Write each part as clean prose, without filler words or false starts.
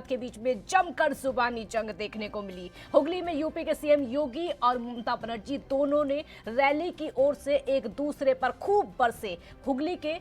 के बीच में जमकर जुबानी जंग देखने को मिली। हुगली में यूपी के सीएम योगी और ममता बनर्जी दोनों ने रैली की ओर से एक दूसरे पर खूब बरसे। हुगली के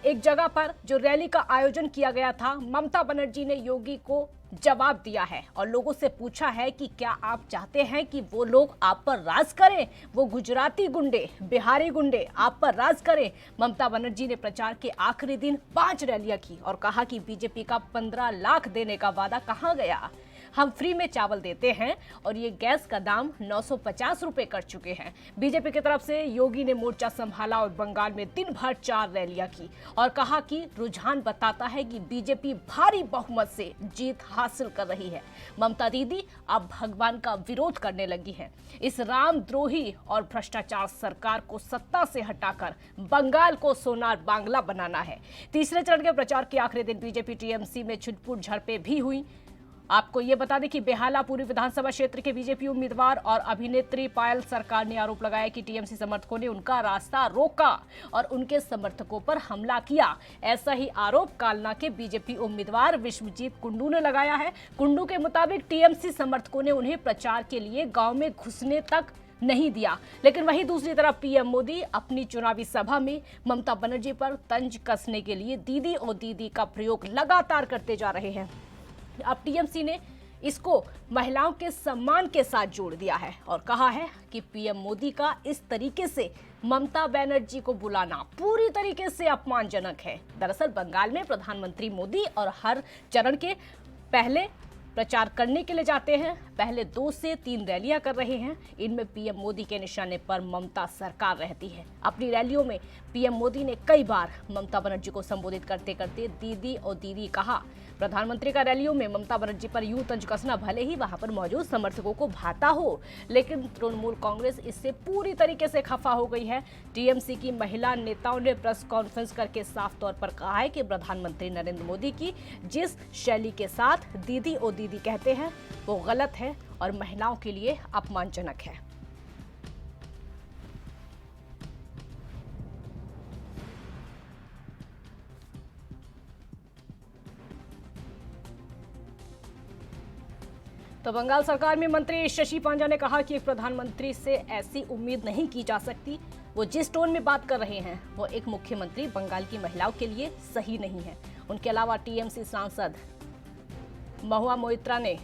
एक जगह पर जो रैली का आयोजन किया गया था, ममता बनर्जी ने योगी को जवाब दिया है और लोगों से पूछा है कि क्या आप चाहते हैं कि वो लोग आप पर राज करें, वो गुजराती गुंडे, बिहारी गुंडे आप पर राज करें। ममता बनर्जी ने प्रचार के आखिरी दिन 5 रैलियां की और कहा कि बीजेपी का 15 लाख देने का वादा कहां गया। हम फ्री में चावल देते हैं और ये गैस का दाम 950 रुपए कर चुके हैं। बीजेपी की तरफ से योगी ने मोर्चा संभाला और बंगाल में दिन भर 4 रैलियां की और कहा कि रुझान बताता है कि बीजेपी भारी बहुमत से जीत हासिल कर रही है। ममता दीदी अब भगवान का विरोध करने लगी हैं। इस रामद्रोही और भ्रष्टाचार सरकार को सत्ता से हटाकर बंगाल को सोनार बांग्ला बनाना है। तीसरे चरण के प्रचार के आखिरी दिन बीजेपी टीएमसी में छिटपुट झड़पें भी हुई। आपको ये बता दें कि बेहाला पूर्वी विधानसभा क्षेत्र के बीजेपी उम्मीदवार और अभिनेत्री पायल सरकार ने आरोप लगाया कि टीएमसी समर्थकों ने उनका रास्ता रोका और उनके समर्थकों पर हमला किया। ऐसा ही आरोप कालना के बीजेपी उम्मीदवार विश्वजीत कुंडू ने लगाया है। कुंडू के मुताबिक टीएमसी समर्थकों ने उन्हें प्रचार के लिए गांव में घुसने तक नहीं दिया। लेकिन वहीं दूसरी तरफ पीएम मोदी अपनी चुनावी सभा में ममता बनर्जी पर तंज कसने के लिए दीदी और दीदी का प्रयोग लगातार करते जा रहे हैं। अब टीएमसी ने इसको महिलाओं के सम्मान के साथ जोड़ दिया है और कहा है कि पीएम मोदी का इस तरीके से ममता बनर्जी को बुलाना पूरी तरीके से अपमानजनक है। दरअसल बंगाल में प्रधानमंत्री मोदी और हर चरण के पहले प्रचार करने के लिए जाते हैं। पहले 2 से 3 रैलियां कर रहे हैं। इनमें पीएम मोदी के निशाने पर ममता सरकार रहती है। अपनी रैलियों में पीएम मोदी ने कई बार ममता बनर्जी को संबोधित करते करते दीदी और दीदी कहा। प्रधानमंत्री का रैलियों में ममता बनर्जी पर यूं तंज कसना भले ही वहां पर मौजूद समर्थकों को भाता हो, लेकिन तृणमूल कांग्रेस इससे पूरी तरीके से खफा हो गई है। टीएमसी की महिला नेताओं ने प्रेस कॉन्फ्रेंस करके साफ तौर पर कहा है कि प्रधानमंत्री नरेंद्र मोदी की जिस शैली के साथ दीदी और दीदी कहते हैं वो गलत है और महिलाओं के लिए अपमानजनक है। तो बंगाल सरकार में मंत्री शशि पांजा ने कहा कि एक प्रधानमंत्री से ऐसी उम्मीद नहीं की जा सकती। वो जिस टोन में बात कर रहे हैं वो एक मुख्यमंत्री बंगाल की महिलाओं के लिए सही नहीं है। उनके अलावा टीएमसी सांसद महुआ मोइत्रा ने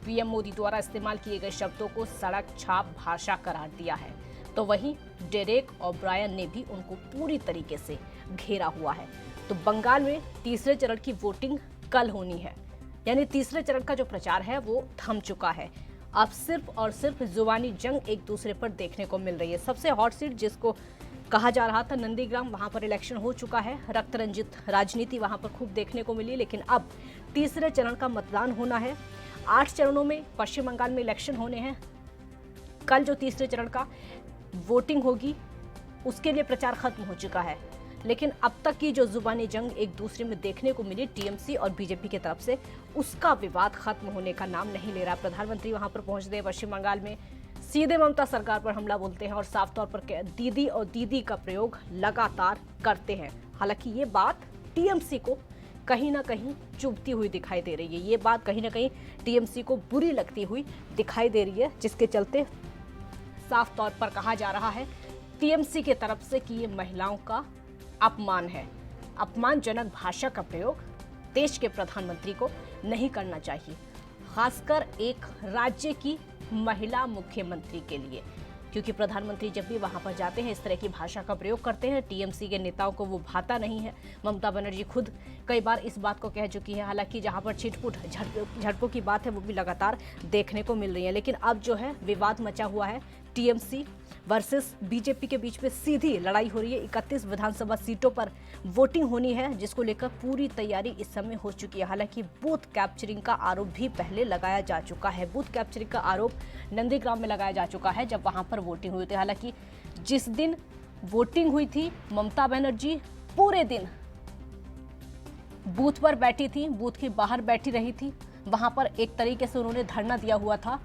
पीएम मोदी द्वारा इस्तेमाल किए गए शब्दों को सड़क छाप भाषा करार दिया है। तो वहीं डेरेक ओब्रायन ने भी उनको पूरी तरीके से घेरा हुआ है। तो बंगाल में तीसरे चरण की वोटिंग कल होनी है, यानी तीसरे चरण का जो प्रचार है वो थम चुका है। अब सिर्फ और सिर्फ जुबानी जंग एक दूसरे पर देखने को मिल रही है। सबसे हॉट सीट जिसको कहा जा रहा था नंदीग्राम, वहां पर इलेक्शन हो चुका है। रक्त रंजित राजनीति वहां पर खूब देखने को मिली। लेकिन अब तीसरे चरण का मतदान होना है। 8 चरणों में पश्चिम बंगाल में इलेक्शन होने हैं। कल जो तीसरे चरण का वोटिंग होगी उसके लिए प्रचार खत्म हो चुका है। लेकिन अब तक की जो जुबानी जंग एक दूसरे में देखने को मिली टीएमसी और बीजेपी की तरफ से, उसका विवाद खत्म होने का नाम नहीं ले रहा। प्रधानमंत्री वहां पर पहुंचते हैं पश्चिम बंगाल में, सीधे ममता सरकार पर हमला बोलते हैं और साफ तौर पर दीदी और दीदी का प्रयोग लगातार करते हैं। हालांकि ये बात टीएमसी को कहीं ना कहीं चुभती हुई दिखाई दे रही है। ये बात कहीं ना कहीं टीएमसी को बुरी लगती हुई दिखाई दे रही है, जिसके चलते साफ तौर पर कहा जा रहा है टीएमसी की तरफ से कि ये महिलाओं का अपमान है। अपमानजनक भाषा का प्रयोग देश के प्रधानमंत्री को नहीं करना चाहिए, खासकर एक राज्य की महिला मुख्यमंत्री के लिए, क्योंकि प्रधानमंत्री जब भी वहां पर जाते हैं इस तरह की भाषा का प्रयोग करते हैं। टीएमसी के नेताओं को वो भाता नहीं है। ममता बनर्जी खुद कई बार इस बात को कह चुकी है। हालांकि जहां पर छिटपुट झड़पों की बात है वो भी लगातार देखने को मिल रही है। लेकिन अब जो है विवाद मचा हुआ है, टीएमसी वर्सेस बीजेपी के बीच में सीधी लड़ाई हो रही है। 31 विधानसभा सीटों पर वोटिंग होनी है, जिसको लेकर पूरी तैयारी इस समय हो चुकी है। हालांकि बूथ कैप्चरिंग का आरोप भी पहले लगाया जा चुका है। बूथ कैप्चरिंग का आरोप नंदीग्राम में लगाया जा चुका है, जब वहां पर वोटिंग हुई थी। हालांकि जिस दिन वोटिंग हुई थी ममता बनर्जी पूरे दिन बूथ पर बैठी थी, बूथ के बाहर बैठी रही थी। वहां पर एक तरीके से उन्होंने धरना दिया हुआ था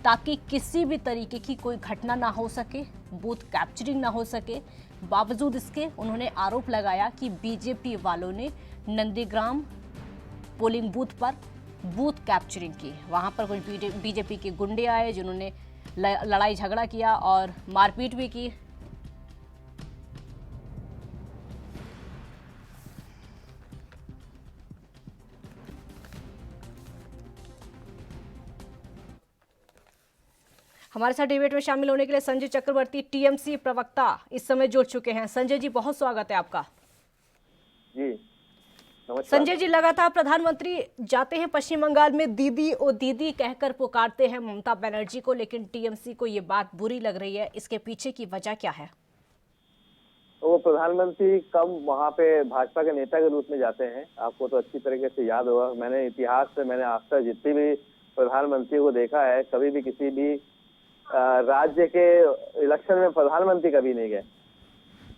ताकि किसी भी तरीके की कोई घटना ना हो सके, बूथ कैप्चरिंग ना हो सके। बावजूद इसके उन्होंने आरोप लगाया कि बीजेपी वालों ने नंदीग्राम पोलिंग बूथ पर बूथ कैप्चरिंग की। वहां पर कुछ बीजेपी के गुंडे आए जिन्होंने लड़ाई झगड़ा किया और मारपीट भी की। हमारे साथ डिबेट में शामिल होने के लिए संजय चक्रवर्ती, टीएमसी प्रवक्ता, इस समय जुड़ चुके हैं। संजय जी, बहुत स्वागत है आपका। जी नमस्कार। संजय जी, लगातार प्रधानमंत्री जाते हैं पश्चिम बंगाल में, दीदी ओ दीदी कहकर पुकारते हैं ममता बनर्जी को, लेकिन टीएमसी को ये बात बुरी लग रही है। इसके पीछे की वजह क्या है? वो प्रधानमंत्री कब वहाँ पे भाजपा के नेता के रूप में जाते हैं, आपको तो अच्छी तरीके से याद होगा। मैंने इतिहास से, मैंने आज तक जितनी भी प्रधानमंत्री को देखा है, कभी भी किसी भी राज्य के इलेक्शन में प्रधानमंत्री कभी नहीं गए।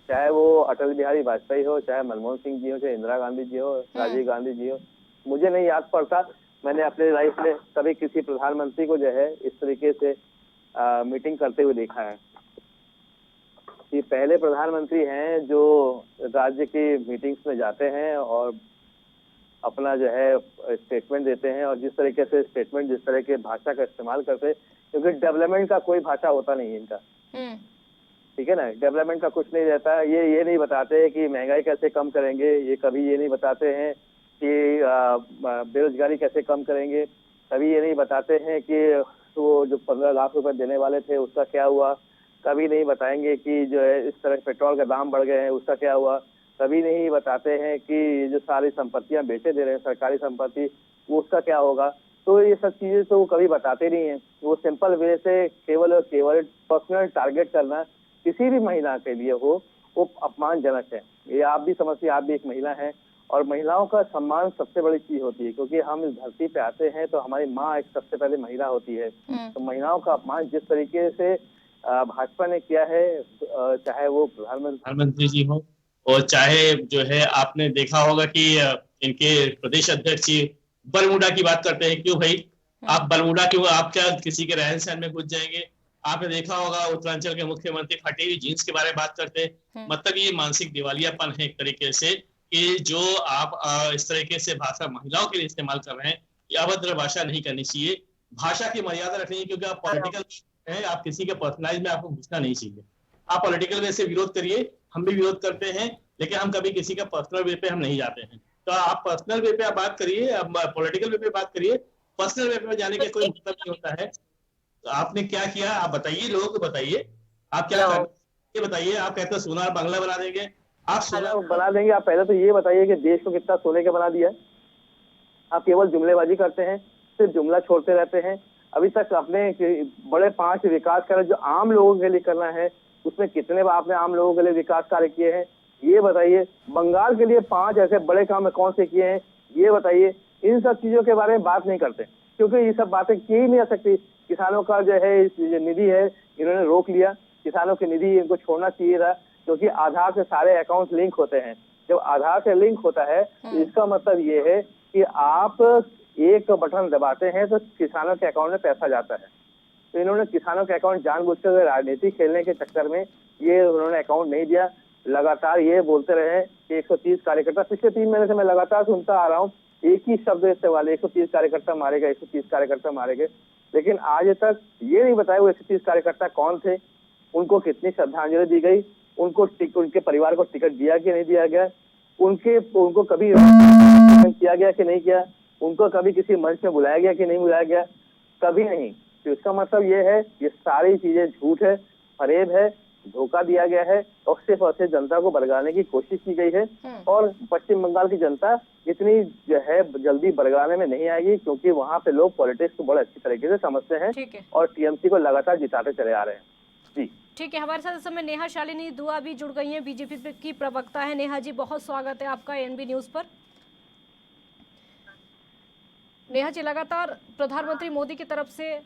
चाहे वो अटल बिहारी वाजपेयी हो, चाहे मनमोहन सिंह जी हो, चाहे इंदिरा गांधी जी हो, राजीव गांधी जी हो, मुझे नहीं याद पड़ता मैंने अपने लाइफ में कभी किसी प्रधानमंत्री को जो है इस तरीके से मीटिंग करते हुए देखा है। ये पहले प्रधानमंत्री हैं जो राज्य की मीटिंग्स में जाते हैं और अपना जो है स्टेटमेंट देते हैं, और जिस तरीके से स्टेटमेंट, जिस तरह के भाषा का इस्तेमाल करते हैं, क्योंकि डेवलपमेंट का कोई भाषा होता नहीं है इनका, ठीक है ना। डेवलपमेंट का कुछ नहीं रहता। ये नहीं बताते कि महंगाई कैसे कम करेंगे, ये कभी ये नहीं बताते हैं कि बेरोजगारी कैसे कम करेंगे, कभी ये नहीं बताते हैं कि वो जो 15 लाख रुपए देने वाले थे उसका क्या हुआ, कभी नहीं बताएंगे कि जो है इस तरह पेट्रोल के दाम बढ़ गए हैं उसका क्या हुआ, कभी नहीं बताते हैं कि जो सारी संपत्तियां बेचे दे रहे हैं सरकारी संपत्ति, वो उसका क्या होगा। तो ये सब चीजें तो वो कभी बताते नहीं है। वो सिंपल वे से केवल और केवल पर्सनल टारगेट करना किसी भी महिला के लिए हो, वो अपमानजनक है। ये आप भी समझिए, आप भी एक महिला हैं, और महिलाओं का सम्मान सबसे बड़ी चीज होती है, क्योंकि हम इस धरती पे आते हैं तो हमारी माँ एक सबसे पहले महिला होती है। तो महिलाओं का अपमान जिस तरीके से भाजपा ने किया है, चाहे वो प्रधानमंत्री जी हो, और चाहे जो है आपने देखा होगा कि इनके प्रदेश अध्यक्ष जी बरमूडा की बात करते हैं। क्यों भाई आप बरमूडा क्यों, आप क्या किसी के रहन सहन में घुस जाएंगे? आपने देखा होगा उत्तरांचल के मुख्यमंत्री फटी हुई जीन्स के बारे में बात करते हैं। मतलब ये मानसिक दिवालियापन है एक तरीके से, कि जो आप इस तरीके से भाषा महिलाओं के लिए इस्तेमाल कर रहे हैं। ये अभद्र भाषा नहीं करनी चाहिए, भाषा की मर्यादा रखनी है, क्योंकि आप पॉलिटिकल है, आप किसी के पर्सनलाइज में आपको घुसना नहीं चाहिए। आप पॉलिटिकल वे से विरोध करिए, हम भी विरोध करते हैं, लेकिन हम कभी किसी का पर्सनल वे पे हम नहीं जाते हैं। तो आप पर्सनल वे पे आप बात करिए, आप पॉलिटिकल वे पे बात करिए, पर्सनल वे पे जाने का कोई मतलब नहीं होता है। तो आपने क्या किया आप बताइए, लोगों को बताइए आप क्या कर, ये बताइए। आप कहते हैं सोनार बांग्ला बना देंगे, आप सोना बना देंगे। आप पहले तो ये बताइए कि देश को कितना सोने का बना दिया है। आप केवल जुमलेबाजी करते हैं, सिर्फ जुमला छोड़ते रहते हैं। अभी तक अपने बड़े 5 विकास कार्य जो आम लोगों के लिए करना है, उसमें कितने आपने आम लोगों के लिए विकास कार्य किए हैं, ये बताइए। बंगाल के लिए 5 ऐसे बड़े काम कौन से किए हैं, ये बताइए। इन सब चीजों के बारे में बात नहीं करते, क्योंकि ये सब बातें की ही नहीं जा सकती। किसानों का जो है जो निधि है, इन्होंने रोक लिया। किसानों की निधि इनको छोड़ना चाहिए था, क्योंकि आधार से सारे अकाउंट लिंक होते हैं। जब आधार से लिंक होता है, इसका मतलब ये है कि आप एक बटन दबाते हैं तो किसानों के अकाउंट में पैसा जाता है। तो इन्होंने किसानों के अकाउंट जानबूझकर राजनीति खेलने के चक्कर में ये उन्होंने अकाउंट नहीं दिया। लगातार ये बोलते रहे कि 130 कार्यकर्ता, पिछले 3 महीने से मैं लगातार सुनता आ रहा हूँ एक ही शब्द इस्तेमाल, 130 कार्यकर्ता मारे गए, 130 कार्यकर्ता मारे गए। लेकिन आज तक ये नहीं बताया वो 130 कार्यकर्ता कौन थे, उनको कितनी श्रद्धांजलि दी गई, उनके परिवार को टिकट दिया कि नहीं दिया गया, उनको कभी किया गया कि नहीं किया, उनको कभी किसी मंच में बुलाया गया कि नहीं बुलाया गया, कभी नहीं। तो इसका मतलब ये है ये सारी चीजें झूठ है, फरेब है, धोखा दिया गया है, और सिर्फ और सिर्फ जनता को बरगाने की कोशिश की गई है। और पश्चिम बंगाल की जनता इतनी जो है जल्दी बरगाने में नहीं आएगी, क्योंकि वहाँ पे लोग पॉलिटिक्स को बड़े अच्छी तरीके से समझते हैं और टीएमसी को लगातार जिताते चले आ रहे हैं। जी ठीक है, हमारे साथ इस समय नेहा शालिनी दुआ भी जुड़ गई हैं, बीजेपी की प्रवक्ता है। नेहा जी, बहुत स्वागत है आपका एएनबी न्यूज पर। नेहा जी, लगातार प्रधानमंत्री मोदी की तरफ से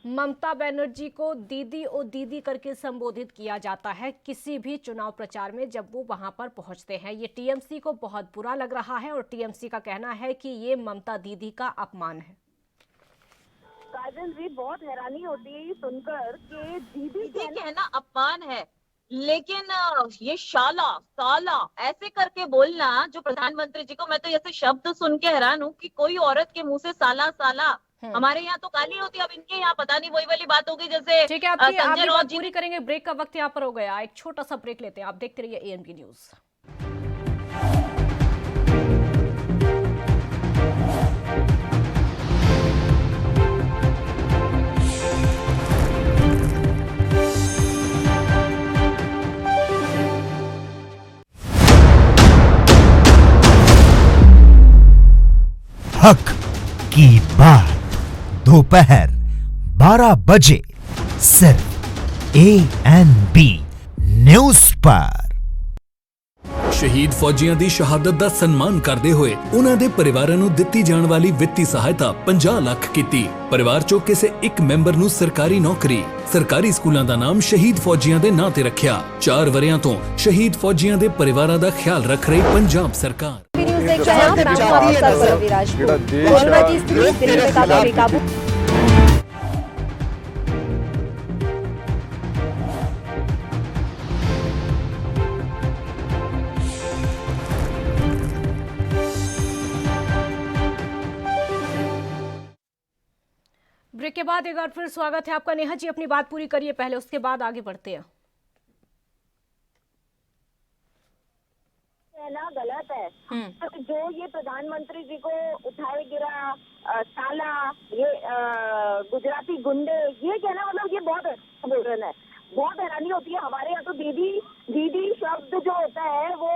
ममता बनर्जी को दीदी और दीदी करके संबोधित किया जाता है किसी भी चुनाव प्रचार में जब वो वहां पर पहुंचते हैं। ये टीएमसी को बहुत बुरा लग रहा है और टीएमसी का कहना है कि ये ममता दीदी का अपमान है। काजल जी, बहुत हैरानी होती है ये सुनकर कि दीदी कहना अपमान है। लेकिन ये शाला साला ऐसे करके बोलना जो प्रधानमंत्री जी को, मैं तो ऐसे शब्द सुन के हैरान हूँ कि कोई औरत के मुंह से साला साला। हमारे यहाँ तो गाली होती है, अब इनके यहाँ पता नहीं वही वाली बात होगी जैसे ठीक है, संजय आपकी राउत बात जी पूरी ने। करेंगे। ब्रेक का वक्त यहाँ पर हो गया, एक छोटा सा ब्रेक लेते हैं। आप देखते रहिए एएनपी न्यूज। हक की बात दोपहर 12 बजे सिर्फ एएनबी न्यूज पर। ਸ਼ਹੀਦ ਫੌਜੀਆਂ ਦੀ ਸ਼ਹਾਦਤ ਦਾ ਸਨਮਾਨ ਕਰਦੇ ਹੋਏ ਉਹਨਾਂ ਦੇ ਪਰਿਵਾਰਾਂ ਨੂੰ ਦਿੱਤੀ ਜਾਣ ਵਾਲੀ ਵਿੱਤੀ ਸਹਾਇਤਾ 50 ਲੱਖ ਕੀਤੀ। ਪਰਿਵਾਰ ਚੋਂ ਕਿਸੇ ਇੱਕ ਮੈਂਬਰ ਨੂੰ ਸਰਕਾਰੀ ਨੌਕਰੀ, ਸਰਕਾਰੀ ਸਕੂਲਾਂ ਦਾ ਨਾਮ ਸ਼ਹੀਦ ਫੌਜੀਆਂ ਦੇ ਨਾਂ ਤੇ ਰੱਖਿਆ। 4 ਵਰਿਆਂ ਤੋਂ ਸ਼ਹੀਦ ਫੌਜੀਆਂ ਦੇ ਪਰਿਵਾਰਾਂ ਦਾ ਖਿਆਲ ਰੱਖ ਰਹੀ ਪੰਜਾਬ ਸਰਕਾਰ। न्यूज देख रहे हैं आप, मैं हूं आपके साथ परवीन राजपूत। कोरोना की स्थिति दिल्ली में काफी बेकाबू। ब्रेक के बाद एक बार फिर स्वागत है आपका। नेहा जी अपनी बात पूरी करिए पहले, उसके बाद आगे बढ़ते हैं। कहना गलत है। तो जो ये प्रधानमंत्री जी को उठाए गिरा साला, ये गुजराती गुंडे, ये कहना मतलब ये बहुत बोलन है। बहुत हैरानी होती है। हमारे यहाँ तो दीदी दीदी शब्द जो होता है वो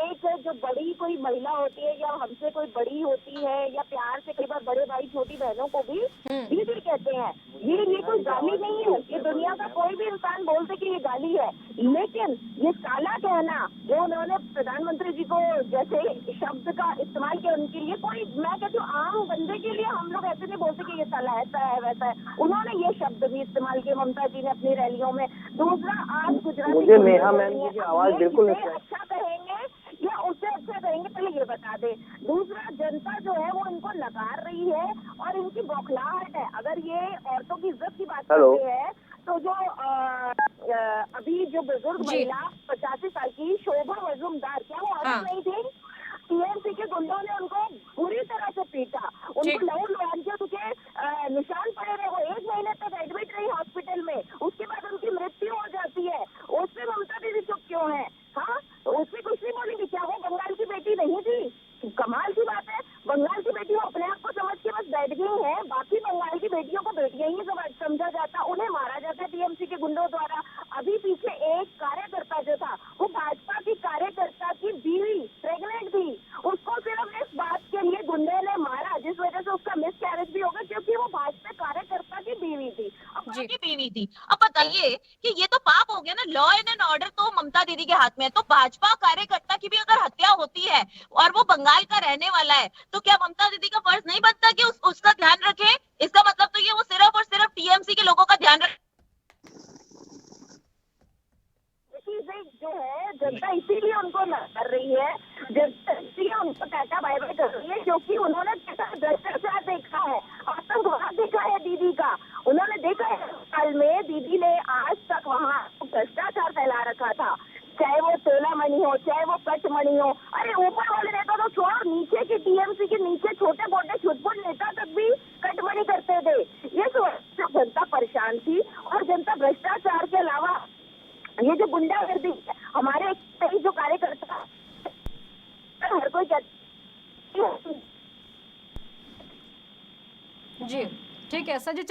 एक जो बड़ी कोई महिला होती है या हमसे कोई बड़ी होती है या प्यार से कई बार बड़े भाई छोटी बहनों को भी दीदी कहते हैं। ये कोई गाली नहीं है। ये दुनिया का कोई भी इंसान बोलते कि ये गाली है, लेकिन ये साला कहना जो उन्होंने प्रधानमंत्री जी को जैसे शब्द का इस्तेमाल किया उनके लिए, कोई मैं कहती हूँ आम बंदे के लिए हम लोग ऐसे नहीं बोलते कि ये साला ऐसा है वैसा है। उन्होंने ये शब्द भी इस्तेमाल किए ममता जी ने अपनी रैलियों में। दूसरा, आज गुजराती मुझे नेहा मैम जी की आवाज बिल्कुल नहीं अच्छा कहेंगे या उससे अच्छा कहेंगे, पहले ये बता दे। दूसरा, जनता जो है वो इनको नकार रही है और इनकी बौखलाहट है। अगर ये औरतों की इज्जत की बात करते हैं तो जो अभी जो बुजुर्ग महिला 85 साल की शोभा मजूमदार, क्या वो औरत नहीं थी? टीएमसी के गुंडों ने उनको बुरी तरह से पीटा, उनको लहू लुहान के उनके निशान पड़े रहे। वो 1 महीने तक एडमिट रही हॉस्पिटल में, उसके बाद उनकी मृत्यु हो जाती है। उससे ममता दीदी चुप क्यों है? हाँ, उससे कुछ नहीं बोलेंगे। क्या वो बंगाल की बेटी नहीं थी? कमाल की बात है। बंगाल की बेटी वो अपने आप को समझ के बस बैठ गई है। बाकी बंगाल की बेटियों को बेटियां ही समझा जाता, उन्हें मारा जाता है टीएमसी के गुंडों द्वारा। अभी पीछे एक कार्यकर्ता जो था वो भाजपा की कार्यकर्ता की बीवी प्रेग्नेंट थी, उसको सिर्फ इस बात के लिए गुंडे ने मारा जिस वजह से उसका मिस कैरेज भी होगा, क्योंकि वो भाजपा कार्यकर्ता की बीवी थी। की बीवी थी। अब बताइए कि ये तो पाप हो गया ना। लॉ एंड ऑर्डर तो ममता दीदी के हाथ में है, तो भाजपा कार्यकर्ता की भी अगर हत्या होती है और वो बंगाल का रहने वाला है तो क्या ममता दीदी का फर्ज नहीं बनता कि उसका ध्यान रखे? इसका मतलब तो ये वो सिर्फ और सिर्फ टीएमसी के लोगों का ध्यान रखे। जो है जनता इसीलिए उनको न कर रही है, जनता इसीलिए उनको टाटा बाय बाय कर रही है, क्योंकि उन्होंने भ्रष्टाचार देखा है, आतंकवाद देखा है दीदी का। उन्होंने देखा है साल में दीदी ने आज तक वहाँ भ्रष्टाचार फैला रखा था, चाहे वो तोला मणि हो, चाहे वो कट मणि हो। अरे ऊपर वाले नेता तो छोड़, नीचे के टीएमसी के नीचे छोटे मोटे छुटपुट नेता तक भी कटमनी करते थे। ये जनता परेशान थी और जनता भ्रष्टाचार के अलावा ये जो गुंडागर्दी हमारे कई जो कार्यकर्ता हर कोई कहता जी ठीक है संजय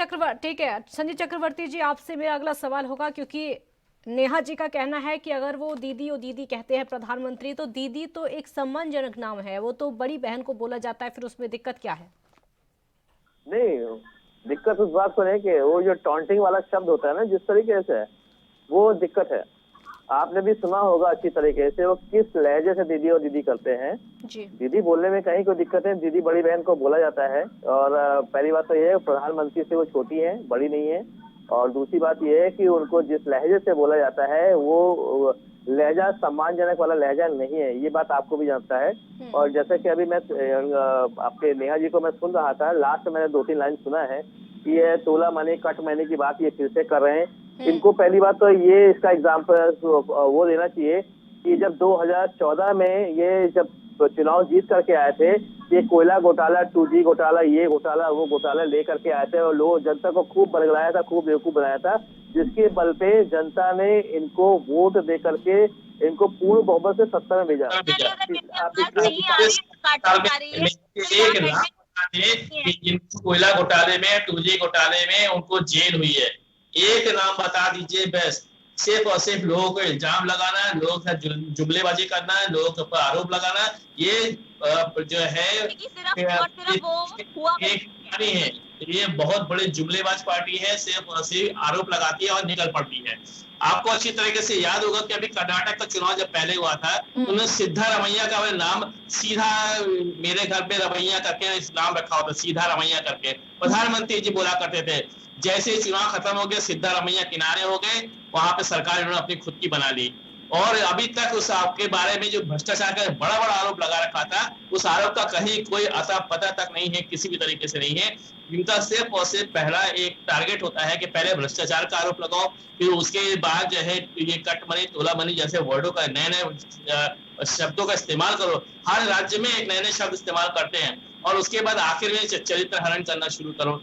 चक्रवर्ती जी, आपसे मेरा अगला सवाल होगा, क्योंकि नेहा जी का कहना है कि अगर वो दीदी कहते हैं प्रधानमंत्री, तो दीदी तो एक सम्मानजनक नाम है, वो तो बड़ी बहन को बोला जाता है, फिर उसमें दिक्कत क्या है? नहीं, दिक्कत उस बात पर है कि वो जो टॉन्टिंग वाला शब्द होता है ना, जिस तरीके से वो दिक्कत है। आपने भी सुना होगा अच्छी तरीके से वो किस लहजे से दीदी और दीदी करते हैं। जी। दीदी बोलने में कहीं कोई दिक्कत है, दीदी बड़ी बहन को बोला जाता है। और पहली बात तो ये है प्रधानमंत्री से वो छोटी है, बड़ी नहीं है। और दूसरी बात ये है कि उनको जिस लहजे से बोला जाता है वो लहजा सम्मानजनक वाला लहजा नहीं है, ये बात आपको भी जानता है। और जैसे कि अभी मैं आपके नेहा जी को मैं सुन रहा था, लास्ट में मैंने 2-3 लाइन सुना है कि ये तोला मनी कट मनी की बात ये फिर से कर रहे हैं। इनको पहली बात तो ये इसका एग्जाम्पल वो देना चाहिए कि जब 2014 में ये जब चुनाव जीत करके आए थे, ये कोयला घोटाला, 2G घोटाला, ये घोटाला, वो घोटाला लेकर के आए थे और लोग जनता को खूब बरगलाया था, खूब बेवकूफ बनाया था, जिसके बल पे जनता ने इनको वोट दे करके इनको पूर्ण बहुमत से सत्ता में भेजा। जिनको कोयला घोटाले में, 2G घोटाले में उनको जेल हुई है, एक नाम बता दीजिए बस। सिर्फ और सिर्फ लोगों को इल्जाम लगाना, लोगों का जुमलेबाजी करना, लोगों के ऊपर आरोप लगाना, ये जो है एक पार्टी है, ये बहुत बड़ी जुमलेबाज पार्टी है, सिर्फ और सिर्फ आरोप लगाती है और निकल पड़ती है। आपको अच्छी तरीके से याद होगा कि अभी कर्नाटक का चुनाव जब पहले हुआ था, उन्होंने सिद्धारमैया का नाम सीधा मेरे घर में रमैया करके नाम रखा होता, सीधा रमैया करके प्रधानमंत्री जी बोला करते थे। जैसे ही चुनाव खत्म हो गया, सिद्धारमैया किनारे हो गए, वहां पे सरकार इन्होंने अपनी खुद की बना ली और अभी तक उस आपके बारे में जो भ्रष्टाचार का बड़ा बड़ा आरोप लगा रखा था, उस आरोप का कहीं कोई अता पता तक नहीं है, किसी भी तरीके से नहीं है। इनका सिर्फ और सिर्फ पहला एक टारगेट होता है कि पहले भ्रष्टाचार का आरोप लगाओ, फिर उसके बाद जो है ये कट मनी, तोला मनी जैसे वर्डों का, नए नए शब्दों का इस्तेमाल करो। हर राज्य में एक नए नए शब्द इस्तेमाल करते हैं और उसके बाद आखिर में चरित्र हरण करना शुरू करो।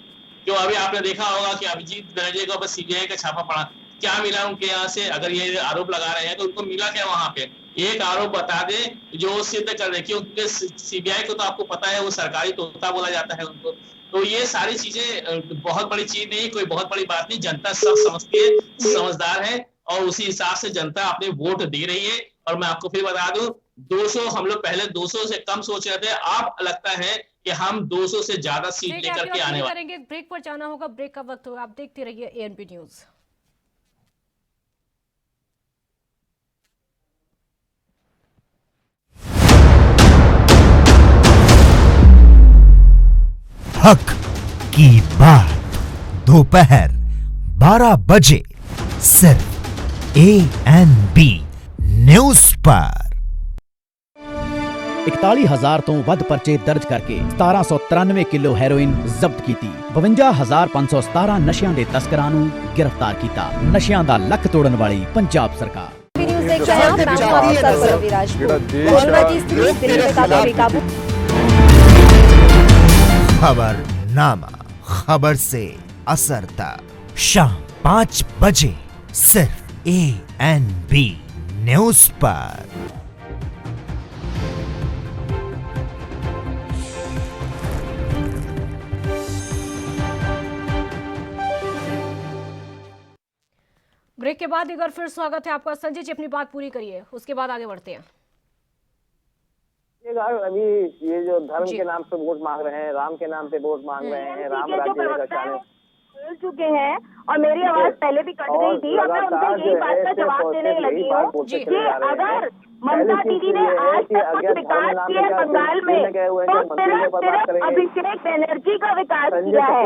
जो अभी आपने देखा होगा कि अभिजीत बनर्जी को बस CBI का छापा पड़ा, क्या मिला उनके यहाँ से? अगर ये आरोप लगा रहे हैं तो उनको मिला क्या वहां पे? एक आरोप बता दे जो सिद्ध कर दे, क्योंकि CBI को तो आपको पता है वो सरकारी तोता बोला जाता है उनको। तो ये सारी चीजें बहुत बड़ी चीज नहीं, कोई बहुत बड़ी बात नहीं, जनता सब समझती है, समझदार है और उसी हिसाब से जनता अपने वोट दे रही है। और मैं आपको फिर बता दूं, 200 हम लोग पहले 200 से कम सोच रहे थे, अब लगता है कि हम 200 से ज्यादा सीट लेकर के आने वाले हैं। ब्रेक पर जाना होगा, ब्रेक का वक्त होगा, आप देखते रहिए ANP न्यूज। हक की बात दोपहर 12 बजे सिर्फ ANP न्यूज पर। 41,000 ਤੋਂ ਵੱਧ ਪਰਚੇ ਦਰਜ ਕਰਕੇ 1793 ਕਿਲੋ ਹੈਰੋਇਨ ਜ਼ਬਤ ਕੀਤੀ। 52,517 ਨਸ਼ਿਆਂ ਦੇ ਤਸਕਰਾਂ ਨੂੰ ਗ੍ਰਿਫਤਾਰ ਕੀਤਾ। ਨਸ਼ਿਆਂ ਦਾ ਲੱਕ ਤੋੜਨ ਵਾਲੀ ਪੰਜਾਬ सरकार। न्यूज़ देख रहे हैं आप, मैं हूं आपके साथ रवि राजपूत। कोरोना की स्थिति दिल्ली में काफी बेकाबू। खबरनामा, खबर से असर तक, शाम 5 बजे सिर्फ ANP न्यूज पर। ब्रेक के बाद एक बार फिर स्वागत है आपका। संजय जी अपनी बात पूरी करिए, उसके बाद आगे बढ़ते हैं। अभी ये जो धर्म के नाम पे वोट मांग रहे हैं, राम के नाम पे वोट मांग रहे हैं, राम राज्य बोल चुके हैं और मेरी आवाज पहले भी कट गई थी और मैं उनको यही बात का जवाब देने लगी हूँ कि अगर ममता दीदी ने आज तक कुछ विकास किया बंगाल में तो सिर्फ अभिषेक बनर्जी का विकास किया है,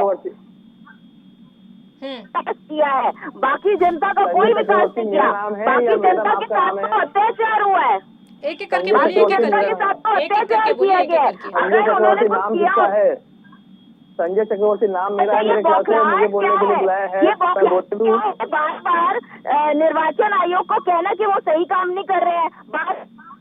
किया है, बाकी जनता का कोई विकास नहीं किया। बाकी जनता के साथ तो अत्याचार हुआ है। एक एक करके बोलिए, अत्याचार किया गया है। अगर उन्होंने कुछ किया है। संजय चक्रवर्ती नाम मेरा है, मेरे ख्याल से मुझे बोलने के लिए बुलाया है। बार बार निर्वाचन आयोग को कहना कि वो सही काम नहीं कर रहे हैं, बार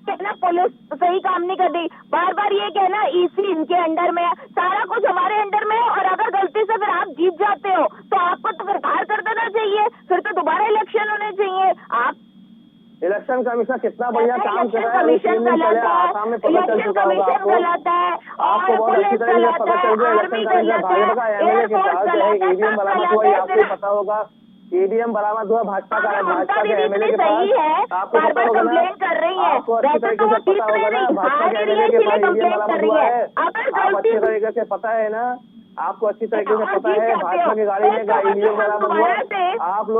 कहना पुलिस सही काम नहीं कर रही, बार बार ये कहना EC इनके अंडर में है, सारा कुछ हमारे अंडर में है। और अगर गलती से फिर आप जीत जाते हो तो आपको तो फिर बाहर कर देना चाहिए, फिर तो दोबारा इलेक्शन होने चाहिए। आप इलेक्शन कमीशन कितना बढ़िया काम कर रहा है, कमीशन गलत है, इलेक्शन कमीशन गलत है और पुलिस गलत है, आर्मी गलत है, एयरफोर्स गलत है, EVM बरामद हुआ, आपको पता होगा। EVM बरामद हुआ भाजपा का, भाजपा के MLA के पास, आपको पता होगा ना, आपको अच्छी तरीके से पता होगा ना, भाजपा के MLA के पास EVM बरामद हुआ है, आप अच्छी तरीके से पता है ना, आपको अच्छी तरीके से पता है भाजपा की गाड़ी में EVM बरामद हुआ है। आप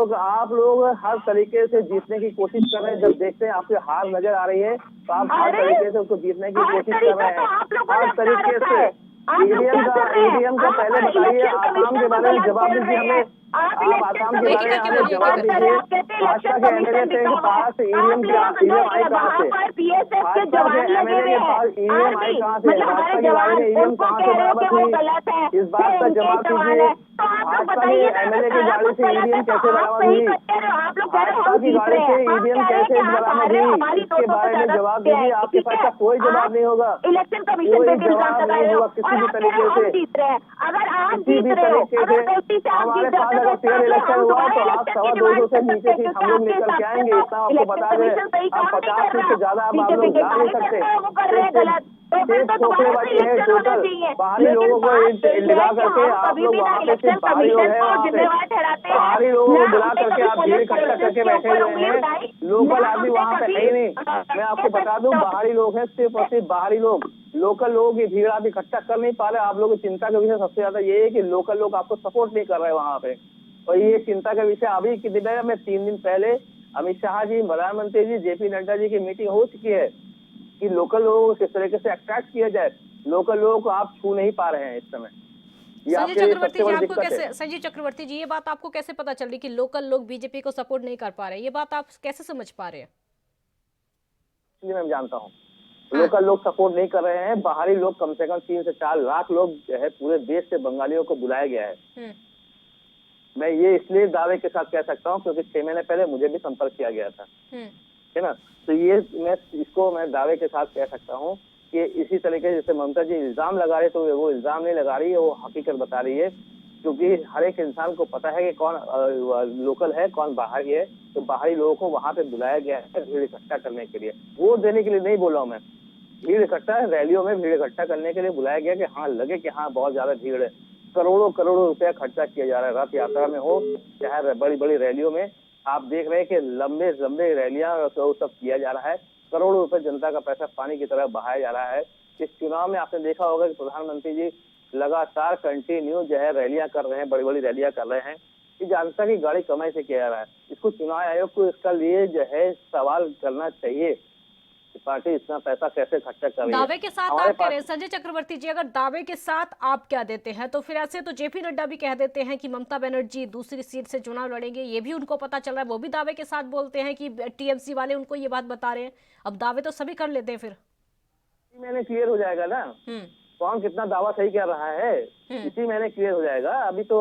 लोग हर तरीके से जीतने की कोशिश कर रहे हैं। जब देखते हैं आपकी हार नजर आ रही है तो आप हर तरीके से उसको जीतने की कोशिश कर रहे हैं, हर तरीके से आप लोग क्या कर रहे हैं? ईवीएम का पहले बताइए, आसाम के बारे में जवाब दीजिए हमें। आप आसाम के बारे में हमें जवाब दीजिए। भाजपा के एमएलए के पास ईवीएम आई कहाँ से? भाजपा के एमएलए के पास ईवीएम आई कहाँ से? भाजपा के बारे में ईवीएम कहाँ से बराबर हुई? इस बात का जवाब दीजिए। भाजपा के एमएलए की गाड़ी से ईवीएम कैसे बराबर हुई? भाजपा की गाड़ी से ईवीएम कैसे बराबर हुई? इसके बारे में जवाब दीजिए। आपके पास का कोई जवाब नहीं होगा, इलेक्शन कमीशन पे भी इल्जाम लगा रहे हो। किसी भी तरीके से जीत रहे हैं, अगर आप किसी जीत भी रहे हो, तरीके अगर से गलती से आप हमारे जीत पास जाते अगर हो, फेयर इलेक्शन हुआ तो आप 225 से नीचे सीट हम लोग निकल के आएंगे, इतना आपको बता दें। आप 50 सीट से ज्यादा आप लोग जा नहीं सकते। खोखलेबाजी है टोटल। बाहरी लोगों को लगा करके आप लोग वहाँ पे सिर्फ बाहरी लोग हैं, वहाँ पे बाहरी लोगों को बुला करके आप भीड़ इकट्ठा करके बैठे हुए हैं। लोकल आदमी वहाँ पे है ही नहीं। मैं आपको बता दूं, बाहरी लोग हैं, सिर्फ और सिर्फ बाहरी लोग। लोकल लोगों की भीड़ आप इकट्ठा कर नहीं पा रहे। आप लोगों की चिंता का विषय सबसे ज्यादा ये है कि लोकल लोग आपको सपोर्ट नहीं कर रहे वहाँ पे, और ये चिंता का विषय अभी के दिन है। मैं 3 दिन पहले अमित शाह जी, प्रधानमंत्री जी, जेपी नड्डा जी की मीटिंग हो चुकी है कि लोकल लोगों को किस तरीके से अट्रैक्ट किया जाए। लोकल लोगों को आप छू नहीं पा रहे हैं इस समय। संजय चक्रवर्ती जी, आपको कैसे, संजय चक्रवर्ती जी, ये बात आपको कैसे पता चल रही कि लोकल लोग बीजेपी को सपोर्ट नहीं कर पा रहे? ये बात आप कैसे समझ पा रहे हैं? मैं जानता हूँ लोकल लोग सपोर्ट नहीं कर रहे हैं। बाहरी लोग कम से कम 3 से 4 लाख लोग जो है पूरे देश से बंगालियों को बुलाया गया है। मैं ये इसलिए दावे के साथ कह सकता हूँ क्योंकि 6 महीने पहले मुझे भी संपर्क किया गया था, है ना। तो ये मैं दावे के साथ कह सकता हूँ कि इसी तरीके से जैसे ममता जी इल्जाम लगा रही, तो वो इल्जाम नहीं लगा रही है, वो हकीकत बता रही है। क्योंकि हर एक इंसान को पता है कि कौन लोकल है, कौन बाहरी है। तो बाहरी लोगों को वहां पे बुलाया गया है भीड़ इकट्ठा करने के लिए, वोट देने के लिए नहीं बोला हूँ मैं। भीड़ इकट्ठा, रैलियों में भीड़ इकट्ठा करने के लिए बुलाया गया कि हाँ लगे कि हाँ बहुत ज्यादा भीड़ है। करोड़ों करोड़ों रुपया खर्चा किया जा रहा है। रथ यात्रा में हो चाहे बड़ी बड़ी रैलियों में, आप देख रहे हैं कि लंबे लंबे रैलियां और सब किया जा रहा है। करोड़ों रुपए जनता का पैसा पानी की तरह बहाया जा रहा है। इस चुनाव में आपने देखा होगा कि प्रधानमंत्री जी लगातार कंटिन्यू जो है रैलियां कर रहे हैं, बड़ी बड़ी रैलियां कर रहे हैं। ये जनता की गाड़ी कमाई से किया जा रहा है। इसको चुनाव आयोग को इसका लिए जो है सवाल करना चाहिए कि पार्टी इतना पैसा कैसे खर्चा कर रही है। दावे के साथ आप कह रहे हैं संजय चक्रवर्ती जी, अगर दावे के साथ आप क्या देते हैं तो फिर ऐसे तो जेपी नड्डा भी कह देते हैं कि ममता बनर्जी दूसरी सीट से चुनाव लड़ेंगे, ये भी उनको पता चल रहा है, वो भी दावे के साथ बोलते हैं कि टीएमसी वाले उनको ये बात बता रहे हैं। अब दावे तो सभी कर लेते हैं, फिर मैंने क्लियर हो जाएगा ना कौन कितना दावा सही कर रहा है, इसी महीने क्लियर हो जाएगा। अभी तो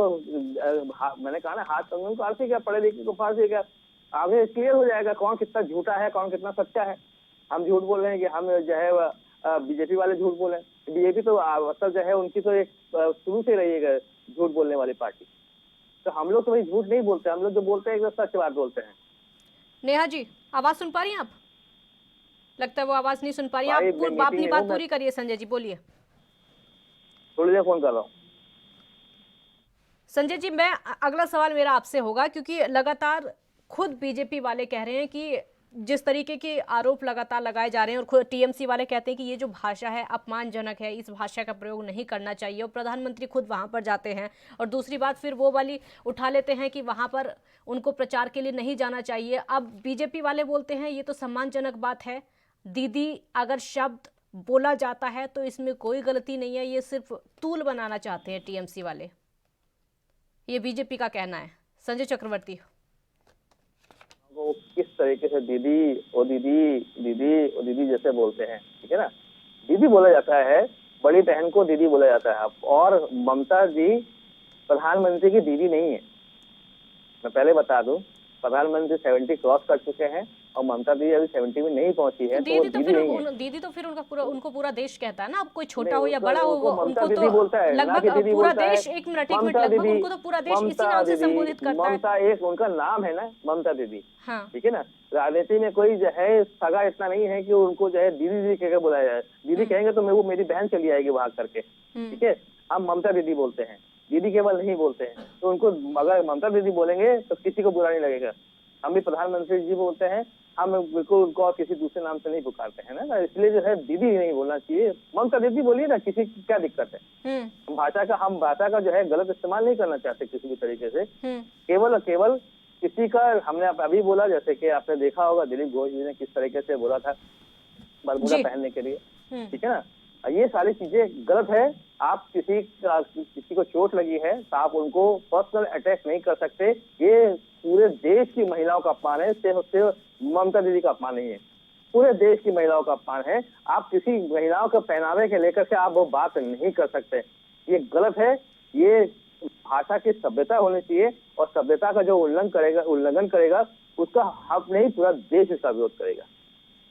मैंने कहा ना हाथ कंगन को आरती क्या, पढ़े लिखे को फांसी क्या, आगे क्लियर हो जाएगा कौन कितना झूठा है कौन कितना सच्चा है। हम झूठ बोल रहे हैं कि हम जो है बीजेपी वाले झूठ बोले। बीजेपी तो मतलब जो है उनकी तो एक शुरू से रही है झूठ बोलने वाली पार्टी। तो हम लोग तो भाई झूठ नहीं बोलते, हम लोग जो बोलते हैं एकदम सच बात बोलते हैं। नेहा जी आवाज सुन पा रही हैं आप? लगता है वो आवाज नहीं सुन पा रही। आप अपनी बात पूरी करिए। संजय जी बोलिए। थोड़ी देर फोन कर रहा हूँ। संजय जी, मैं अगला सवाल मेरा आपसे होगा क्योंकि लगातार खुद बीजेपी वाले कह रहे हैं कि जिस तरीके के आरोप लगातार लगाए जा रहे हैं और खुद टीएमसी वाले कहते हैं कि ये जो भाषा है अपमानजनक है, इस भाषा का प्रयोग नहीं करना चाहिए, और प्रधानमंत्री खुद वहां पर जाते हैं। और दूसरी बात फिर वो वाली उठा लेते हैं कि वहां पर उनको प्रचार के लिए नहीं जाना चाहिए। अब बीजेपी वाले बोलते हैं ये तो सम्मानजनक बात है, दीदी अगर शब्द बोला जाता है तो इसमें कोई गलती नहीं है, ये सिर्फ तूल बनाना चाहते हैं टीएमसी वाले, ये बीजेपी का कहना है। संजय चक्रवर्ती, वो किस तरीके से दीदी और दीदी दीदी और दीदी जैसे बोलते हैं, ठीक है ना। दीदी बोला जाता है, बड़ी बहन को दीदी बोला जाता है। और ममता जी प्रधानमंत्री की दीदी नहीं है। मैं पहले बता दूं, प्रधानमंत्री 70 क्रॉस कर चुके हैं और ममता दीदी अभी 70 में नहीं पहुंची है। दीदी तो फिर उनको पूरा देश कहता है ना। अब कोई छोटा हो या बड़ा हो, वो उनको तो बोलता है लगभग पूरा देश। एक मिनट लगभग उनको तो पूरा देश इसी नाम से संबोधित करता है। ममता एक उनका नाम है ना, ममता दीदी, हाँ। ठीक है ना। राजनीति में कोई जो है सगा इतना नहीं है कि उनको जो है दीदी दीदी कहकर बुलाया जाए। दीदी कहेंगे तो वो मेरी बहन चली आएगी भाग करके, ठीक है। हम ममता दीदी बोलते हैं, दीदी केवल नहीं बोलते हैं। तो उनको अगर ममता दीदी बोलेंगे तो किसी को बुरा नहीं लगेगा। हम भी प्रधानमंत्री जी बोलते हैं, हम बिल्कुल उनको और किसी दूसरे नाम से नहीं पुकारते हैं ना, इसलिए जो है दीदी नहीं बोलना चाहिए, ममता दीदी बोलिए ना, किसी की क्या दिक्कत है। हम भाषा का जो है गलत इस्तेमाल नहीं करना चाहते किसी भी तरीके से। केवल किसी का हमने अभी बोला, जैसे कि आपने देखा होगा दिलीप घोष जी ने किस तरीके से बोला था बरमूडा पहनने के लिए, ठीक है ना। ये सारी चीजें गलत है। आप किसी को चोट लगी है तो आप उनको पर्सनल अटैक नहीं कर सकते। ये पूरे देश की महिलाओं का अपमान है, सिर्फ ममता दीदी का अपमान नहीं है, पूरे देश की महिलाओं का अपमान है। आप किसी महिलाओं के पहनावे के लेकर के आप वो बात नहीं कर सकते, ये गलत है। ये भाषा की सभ्यता होनी चाहिए और सभ्यता का जो उल्लंघन करेगा उसका हक नहीं, पूरा देश इसका विरोध करेगा।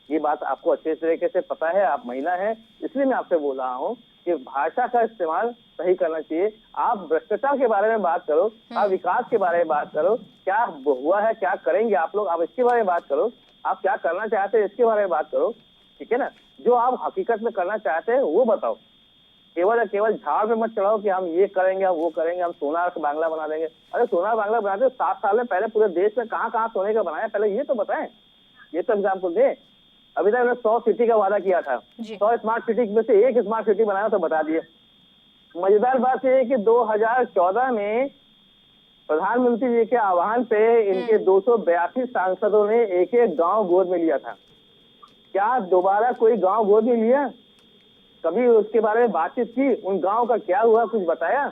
ये बात आपको अच्छे तरीके से पता है, आप महिला हैं, इसलिए मैं आपसे बोल रहा हूँ कि भाषा का इस्तेमाल सही करना चाहिए। आप भ्रष्टाचार के बारे में बात करो, आप विकास के बारे में बात करो, क्या हुआ है, क्या करेंगे आप लोग, आप इसके बारे में बात करो। आप क्या करना चाहते हैं इसके बारे में बात करो, ठीक है ना। जो आप हकीकत में करना चाहते हैं वो बताओ। केवल झाड़ में मत चढ़ाओ कि हम ये करेंगे, हम वो करेंगे, हम सोनार का बांग्ला बना देंगे। अरे सोनार बांग्ला बनाते 7 साल में पहले पूरे देश में कहाँ कहाँ सोने का बनाया, पहले ये तो बताएं, ये तो एग्जाम्पल दें। अभी तक 100 सिटी का वादा किया था, 100 स्मार्ट सिटी में से एक स्मार्ट सिटी बनाया तो बता दिए। मजेदार बात यह है कि 2014 में प्रधानमंत्री जी के आह्वान पे इनके 282 सांसदों ने एक गांव गोद में लिया था। क्या दोबारा कोई गांव गोद में लिया? कभी उसके बारे में बातचीत की? उन गांव का क्या हुआ, कुछ बताया?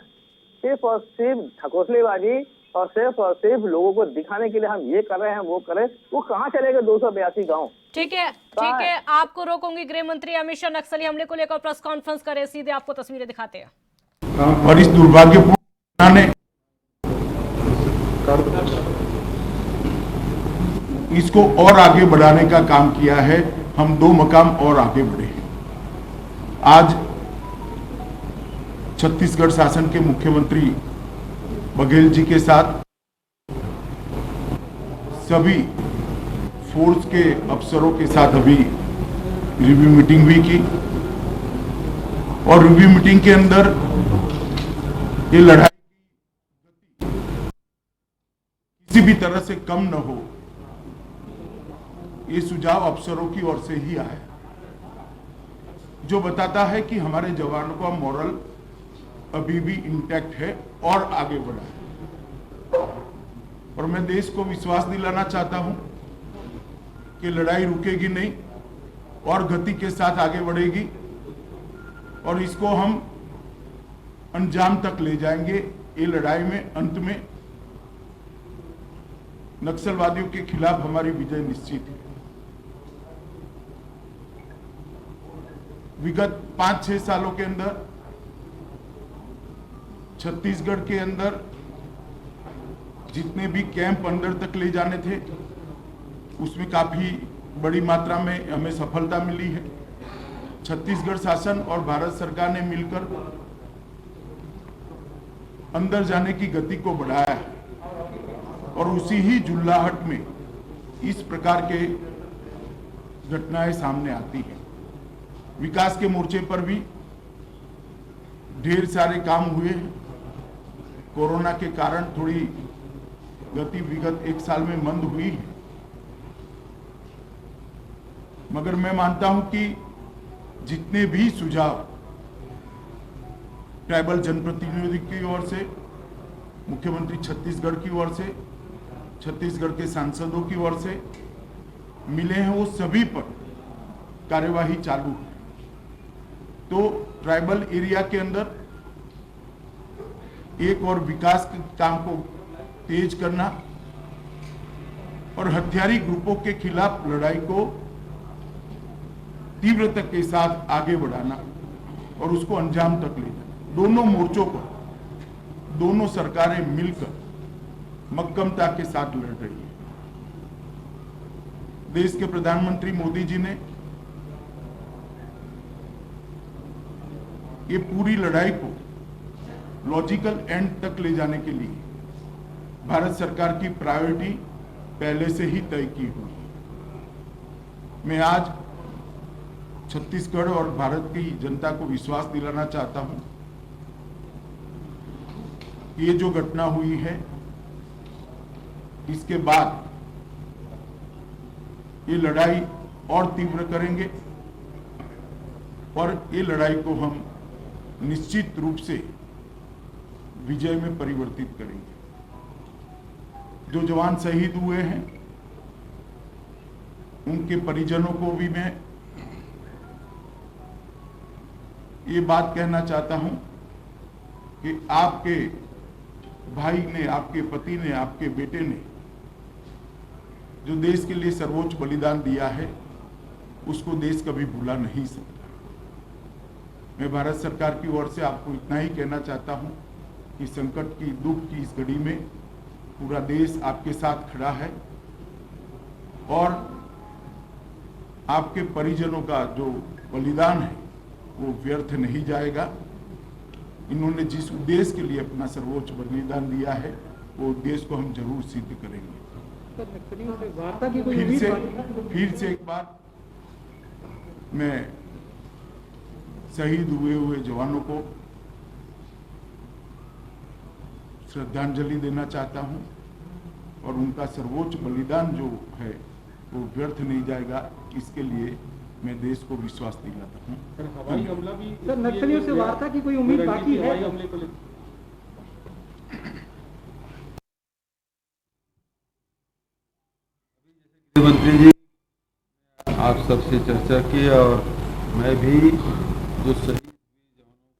सिर्फ और सिर्फ ढकोसलेबाजी और सिर्फ लोगों को दिखाने के लिए हम ये कर रहे हैं, वो कर रहे हैं। वो कहाँ चलेगा 282 गाँव? ठीक है, आपको रोकूंगी। गृह मंत्री अमित शाह नक्सली हमले को लेकर प्रेस कॉन्फ्रेंस करे, सीधे आपको तस्वीरें दिखाते हैं। और इस दुर्भाग्यपूर्ण ने इसको और आगे बढ़ाने का काम किया है। हम 2 मकाम और आगे बढ़े। आज छत्तीसगढ़ शासन के मुख्यमंत्री बघेल जी के साथ सभी फोर्स के अफसरों के साथ अभी रिव्यू मीटिंग भी की और रिव्यू मीटिंग के अंदर ये लड़ाई किसी भी तरह से कम न हो, ये सुझाव अफसरों की ओर से ही आया, जो बताता है कि हमारे जवानों का मॉरल अभी भी इंटैक्ट है और आगे बढ़ा है। और मैं देश को विश्वास दिलाना चाहता हूं कि लड़ाई रुकेगी नहीं और गति के साथ आगे बढ़ेगी और इसको हम अंजाम तक ले जाएंगे। ये लड़ाई में अंत में नक्सलवादियों के खिलाफ हमारी विजय निश्चित है। विगत 5-6 सालों के अंदर छत्तीसगढ़ के अंदर जितने भी कैंप अंदर तक ले जाने थे उसमें काफी बड़ी मात्रा में हमें सफलता मिली है। छत्तीसगढ़ शासन और भारत सरकार ने मिलकर अंदर जाने की गति को बढ़ाया है और उसी ही जुल्लाहट में इस प्रकार के घटनाएं सामने आती हैं। विकास के मोर्चे पर भी ढेर सारे काम हुए हैं। कोरोना के कारण थोड़ी गति विगत 1 साल में मंद हुई है, मगर मैं मानता हूं कि जितने भी सुझाव ट्राइबल जनप्रतिनिधि की ओर से, मुख्यमंत्री छत्तीसगढ़ की ओर से, छत्तीसगढ़ के सांसदों की ओर से मिले हैं, वो सभी पर कार्यवाही चालू है। तो ट्राइबल एरिया के अंदर एक और विकास के काम को तेज करना और हथियारी ग्रुपों के खिलाफ लड़ाई को तीव्रता के साथ आगे बढ़ाना और उसको अंजाम तक ले जाना, दोनों मोर्चों पर दोनों सरकारें मिलकर मक्कमता के साथ लड़ रही है। देश के प्रधानमंत्री मोदी जी ने ये पूरी लड़ाई को लॉजिकल एंड तक ले जाने के लिए भारत सरकार की प्रायोरिटी पहले से ही तय की हुई है। मैं आज छत्तीसगढ़ और भारत की जनता को विश्वास दिलाना चाहता हूं कि ये जो घटना हुई है इसके बाद ये लड़ाई और तीव्र करेंगे और ये लड़ाई को हम निश्चित रूप से विजय में परिवर्तित करेंगे। जो जवान शहीद हुए हैं उनके परिजनों को भी मैं ये बात कहना चाहता हूं कि आपके भाई ने, आपके पति ने, आपके बेटे ने जो देश के लिए सर्वोच्च बलिदान दिया है उसको देश कभी भुला नहीं सकता। मैं भारत सरकार की ओर से आपको इतना ही कहना चाहता हूं कि संकट की, दुख की इस घड़ी में पूरा देश आपके साथ खड़ा है और आपके परिजनों का जो बलिदान है वो व्यर्थ नहीं जाएगा। इन्होंने जिस उद्देश्य के लिए अपना सर्वोच्च बलिदान दिया है वो उद्देश्य को हम जरूर सिद्ध करेंगे। फिर से एक बार मैं शहीद हुए जवानों को श्रद्धांजलि देना चाहता हूं और उनका सर्वोच्च बलिदान जो है वो व्यर्थ नहीं जाएगा, इसके लिए मैं देश को विश्वास दिलाता हूं। हवाई हमला भी सर, नक्सलियों से वार्ता की कोई उम्मीद बाकी है? हमले को मंत्री जी आप सबसे चर्चा की और मैं भी जो शहीद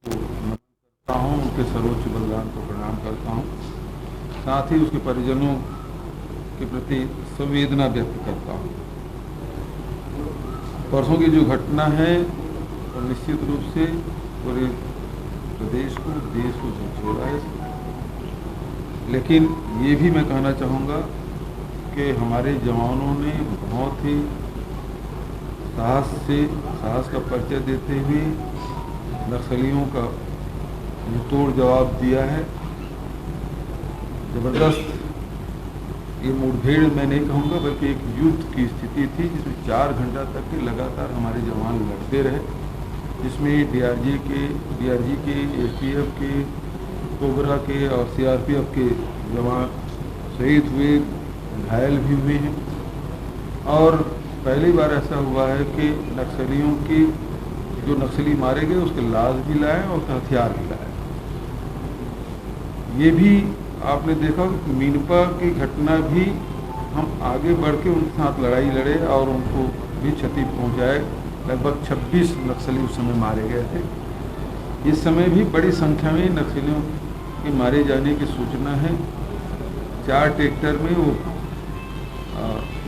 हुए जवानों को नमन करता हूं, उनके सर्वोच्च बलिदान को प्रणाम करता हूं, साथ ही उसके परिजनों के प्रति संवेदना व्यक्त करता हूं। परसों की जो घटना है वो निश्चित रूप से पूरे प्रदेश को, देश को झकझोरा है, लेकिन ये भी मैं कहना चाहूँगा कि हमारे जवानों ने बहुत ही साहस का परिचय देते हुए नक्सलियों का मुंहतोड़ जवाब दिया है। जबरदस्त ये मुठभेड़ मैं नहीं कहूँगा बल्कि एक युद्ध की स्थिति थी जिसमें 4 घंटा तक के लगातार हमारे जवान लड़ते रहे, जिसमें डीआरजी के, एसटीएफ के, कोबरा के और सीआरपीएफ के जवान शहीद हुए, घायल भी हुए हैं। और पहली बार ऐसा हुआ है कि नक्सलियों की जो नक्सली मारे गए उसके लाश भी लाए और उसका हथियार भी लाए। ये भी आपने देखा कि मीनपा की घटना भी हम आगे बढ़ के उनके साथ लड़ाई लड़े और उनको भी क्षति पहुंचाए। लगभग 26 नक्सली उस समय मारे गए थे। इस समय भी बड़ी संख्या में नक्सलियों के मारे जाने की सूचना है। 4 ट्रैक्टर में वो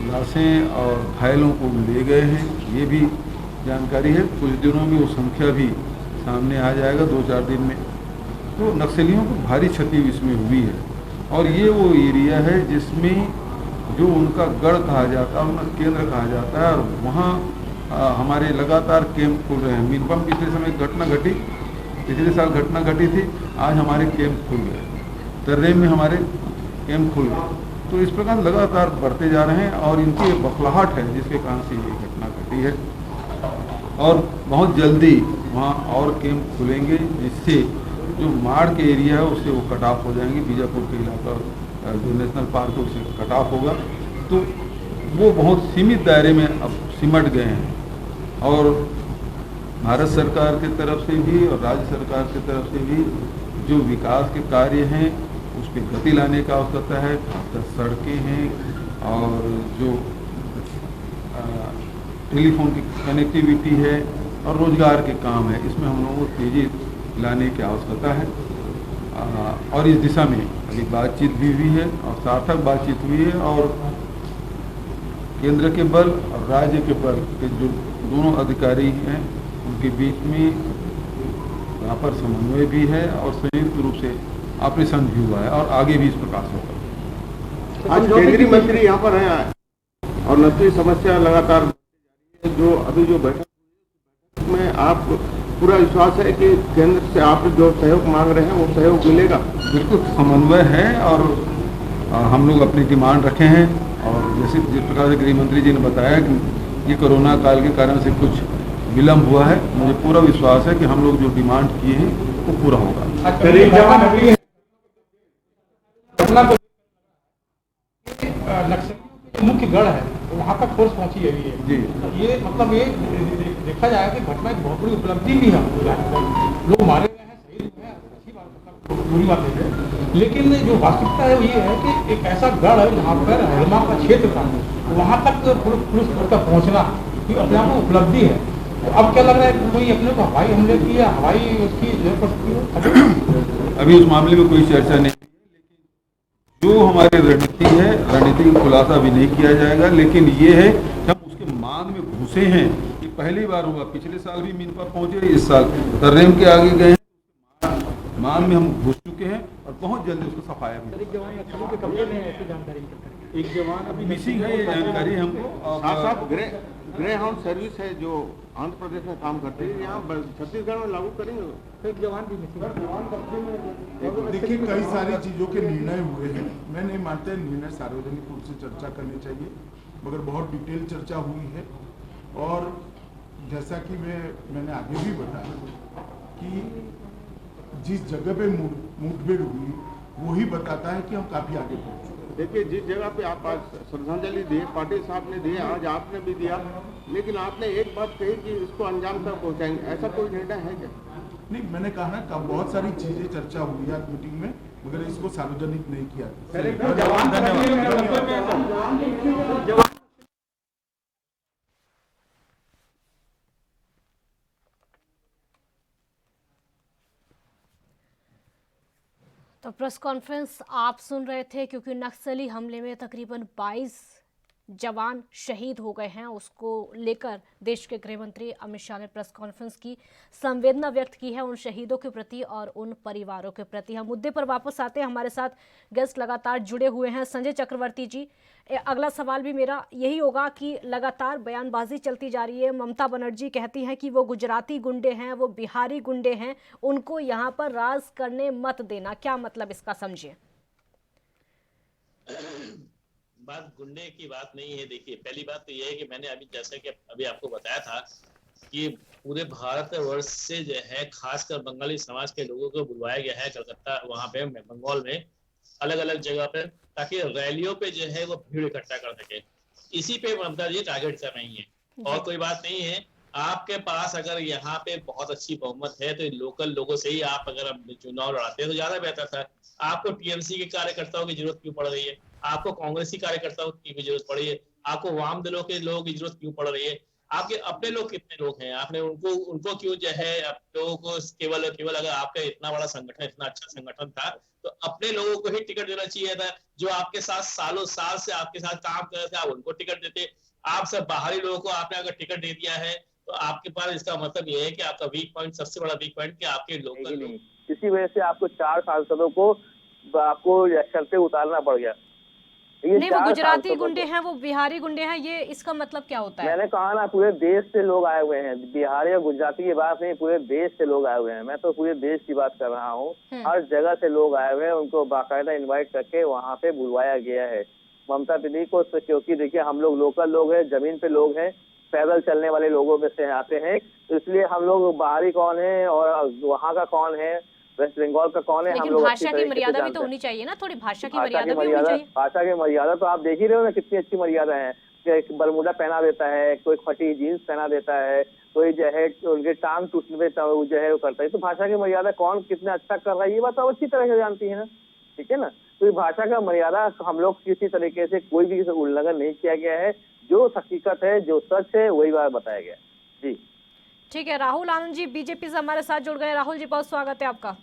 लाशें और घायलों को ले गए हैं, ये भी जानकारी है। कुछ दिनों में वो संख्या भी सामने आ जाएगा, 2-4 दिन में। तो नक्सलियों को भारी क्षति इसमें हुई है और ये वो एरिया है जिसमें जो उनका गढ़ कहा जाता है, उनका केंद्र कहा जाता है और वहाँ हमारे लगातार कैंप खुल रहे हैं। मीनपा पिछले समय घटना घटी, पिछले साल घटना घटी थी, आज हमारे कैंप खुल गए, तर्रे में हमारे कैंप खुल गए। तो इस प्रकार लगातार बढ़ते जा रहे हैं और इनकी बखलाहट है जिसके कारण से ये घटना घटी है और बहुत जल्दी वहाँ और कैंप खुलेंगे जिससे जो माड़ के एरिया है उससे वो कट ऑफ हो जाएंगे। बीजापुर के इलाका जो नेशनल पार्क है उससे कट ऑफ होगा, तो वो बहुत सीमित दायरे में अब सिमट गए हैं। और भारत सरकार की तरफ से भी और राज्य सरकार की तरफ से भी जो विकास के कार्य हैं उस पर गति लाने का आवश्यकता है। सड़कें हैं और जो टेलीफोन की कनेक्टिविटी है और रोजगार के काम है, इसमें हम लोगों को तेजी लाने की आवश्यकता है। और इस दिशा में अभी बातचीत भी हुई है और सार्थक बातचीत हुई है और केंद्र के बल और राज्य के बल के जो दोनों अधिकारी हैं उनके बीच में यहाँ पर समन्वय भी है और संयुक्त रूप से ऑपरेशन भी हुआ है और आगे भी इस प्रकार से होगा। आज केंद्रीय मंत्री यहाँ पर हैं और नक्सली समस्या लगातार जो अभी जो बैठक में आप पूरा विश्वास है कि केंद्र से आप जो सहयोग मांग रहे हैं वो सहयोग मिलेगा? बिल्कुल समन्वय है और हम लोग अपनी डिमांड रखे हैं और जैसे जिस प्रकार से गृह मंत्री जी ने बताया कि ये कोरोना काल के कारण से कुछ विलम्ब हुआ है, मुझे पूरा विश्वास है कि हम लोग जो डिमांड किए हैं वो पूरा होगा। मुख्य गढ़ है वहाँ तक फोर्स पहुँची है जी। ये मतलब ये देखा जाए कि घटना एक बहुत बड़ी उपलब्धि भी है। लोग मारे गए हैं, शहीद हुए हैं, अच्छी बात, मतलब बुरी बात नहीं है, लेकिन जो वास्तविकता है वो ये है कि एक ऐसा गढ़ है जहाँ पर हरमा का क्षेत्र था, वहाँ तक पुलिस तक पहुँचना अपने आप में उपलब्धि है। तो अब क्या लग रहा है कि कोई अपने को हवाई हमले की या हवाई उसकी जरूरत पड़ सकती है? अभी उस मामले में कोई चर्चा नहीं, जो हमारी रणनीति है, रणनीति का खुलासा भी नहीं किया जाएगा, लेकिन ये है कि हम उसके मान में घुसे हैं, ये पहली बार हुआ। पिछले साल भी मीन पर पहुंचे, इस साल तर्रेम के आगे गए, मान में हम घुस चुके हैं और बहुत जल्दी उसको सफाया भी। एक जवान अभी मिसिंग है, ये जानकारी हमको। साहब ग्रे हाउंड सर्विस है जो आंध्र प्रदेश में काम करती है, यहाँ छत्तीसगढ़ में लागू करेंगे। एक जवान भी मिसिंग है। देखिए, कई सारी चीजों के निर्णय हुए हैं। मैं नहीं मानता निर्णय सार्वजनिक रूप से चर्चा करनी चाहिए, मगर बहुत डिटेल चर्चा हुई है। और जैसा कि मैंने आगे भी बताया कि जिस जगह पे मुठभेड़ हुई वही बताता है कि हम काफी आगे पहुंच चुके हैं। देखिए, जिस जगह पे आप आज श्रद्धांजलि दिए, पाटिल साहब ने दिए, आज आपने भी दिया, लेकिन आपने एक बात कही कि इसको अंजाम तक पहुंचाएंगे, ऐसा कोई निर्णय है क्या? नहीं, मैंने कहा ना कि बहुत सारी चीजें चर्चा हुई है मीटिंग में, मगर इसको सार्वजनिक नहीं किया। तो प्रेस कॉन्फ्रेंस आप सुन रहे थे, क्योंकि नक्सली हमले में तकरीबन 22 जवान शहीद हो गए हैं। उसको लेकर देश के गृह मंत्री अमित शाह ने प्रेस कॉन्फ्रेंस की, संवेदना व्यक्त की है उन शहीदों के प्रति और उन परिवारों के प्रति। हम मुद्दे पर वापस आते हैं, हमारे साथ गेस्ट लगातार जुड़े हुए हैं। संजय चक्रवर्ती जी, अगला सवाल भी मेरा यही होगा कि लगातार बयानबाजी चलती जा रही है। ममता बनर्जी कहती हैं कि वो गुजराती गुंडे हैं, वो बिहारी गुंडे हैं, उनको यहाँ पर राज करने मत देना। क्या मतलब इसका, समझिए। बात गुंडे की बात नहीं है। देखिए, पहली बात तो ये है कि मैंने अभी जैसे कि अभी आपको बताया था कि पूरे भारतवर्ष से जो है खासकर बंगाली समाज के लोगों को बुलवाया गया है कलकत्ता, वहां पे बंगाल में अलग अलग जगह पे, ताकि रैलियों पे जो है वो भीड़ इकट्ठा कर सके। इसी पे ममता जी टारगेट कर रही है और कोई बात नहीं है। आपके पास अगर यहाँ पे बहुत अच्छी बहुमत है तो लोकल लोगों से ही आप अगर चुनाव लड़ाते हैं तो ज्यादा बेहतर था। आपको टीएमसी के कार्यकर्ताओं की जरूरत क्यों पड़ रही है? आपको कांग्रेसी कार्यकर्ताओं की भी जरूरत पड़ी है? आपको वाम दलों के लोगों की जरूरत क्यों पड़ रही है? आपके अपने लोग कितने लोग हैं? आपने उनको क्यों जो है लोगों को केवल अगर आपका इतना बड़ा संगठन, इतना अच्छा संगठन था तो अपने लोगों को ही टिकट देना चाहिए था। जो आपके साथ सालों साल से आपके साथ काम कर रहे थे, आप उनको टिकट देते। आप सब बाहरी लोगों को आपने अगर टिकट दे दिया है तो आपके पास इसका मतलब ये है कि आपका वीक पॉइंट, सबसे बड़ा वीक पॉइंट, कि आपके लोकल लोग। इसी वजह से आपको 4 सांसदों को आपको इलेक्शन से उतारना पड़ गया। नहीं, वो गुजराती गुंडे हैं, वो बिहारी गुंडे हैं, ये इसका मतलब क्या होता है? मैंने कहा ना, पूरे देश से लोग आए हुए हैं। बिहारी और गुजराती की बात नहीं, पूरे देश से लोग आए हुए हैं। मैं तो पूरे देश की बात कर रहा हूँ। हर जगह से लोग आए हुए हैं, उनको बाकायदा इन्वाइट करके वहाँ पे बुलवाया गया है ममता दीदी को। क्योंकि देखिए, हम लोग लोकल लोग हैं, जमीन पे लोग हैं, पैदल चलने वाले लोगों में से आते हैं, तो इसलिए हम लोग बाहरी कौन है और वहाँ का कौन है, वेस्ट बंगाल का कौन है, हम लोग भाषा की मर्यादा भी तो होनी चाहिए ना, थोड़ी भाषा की मर्यादा भी होनी चाहिए। भाषा की मर्यादा तो आप देख ही रहे हो ना, कितनी अच्छी मर्यादा है। बरमूडा पहना देता है, कोई फटी जीन्स पहना देता है, कोई जो है उनके टांग टूटने पे जो है वो करता है। तो भाषा की मर्यादा कौन कितना अच्छा कर रहा है ये बात आप अच्छी तरह से जानती है ना, ठीक है ना। तो भाषा का मर्यादा हम लोग किसी तरीके से कोई भी उल्लंघन नहीं किया गया है। जो हकीकत है, जो सच है, वही बात बताया गया। जी ठीक है। राहुल आनंद जी बीजेपी से हमारे साथ जुड़ गए। राहुल जी, बहुत स्वागत है आपका।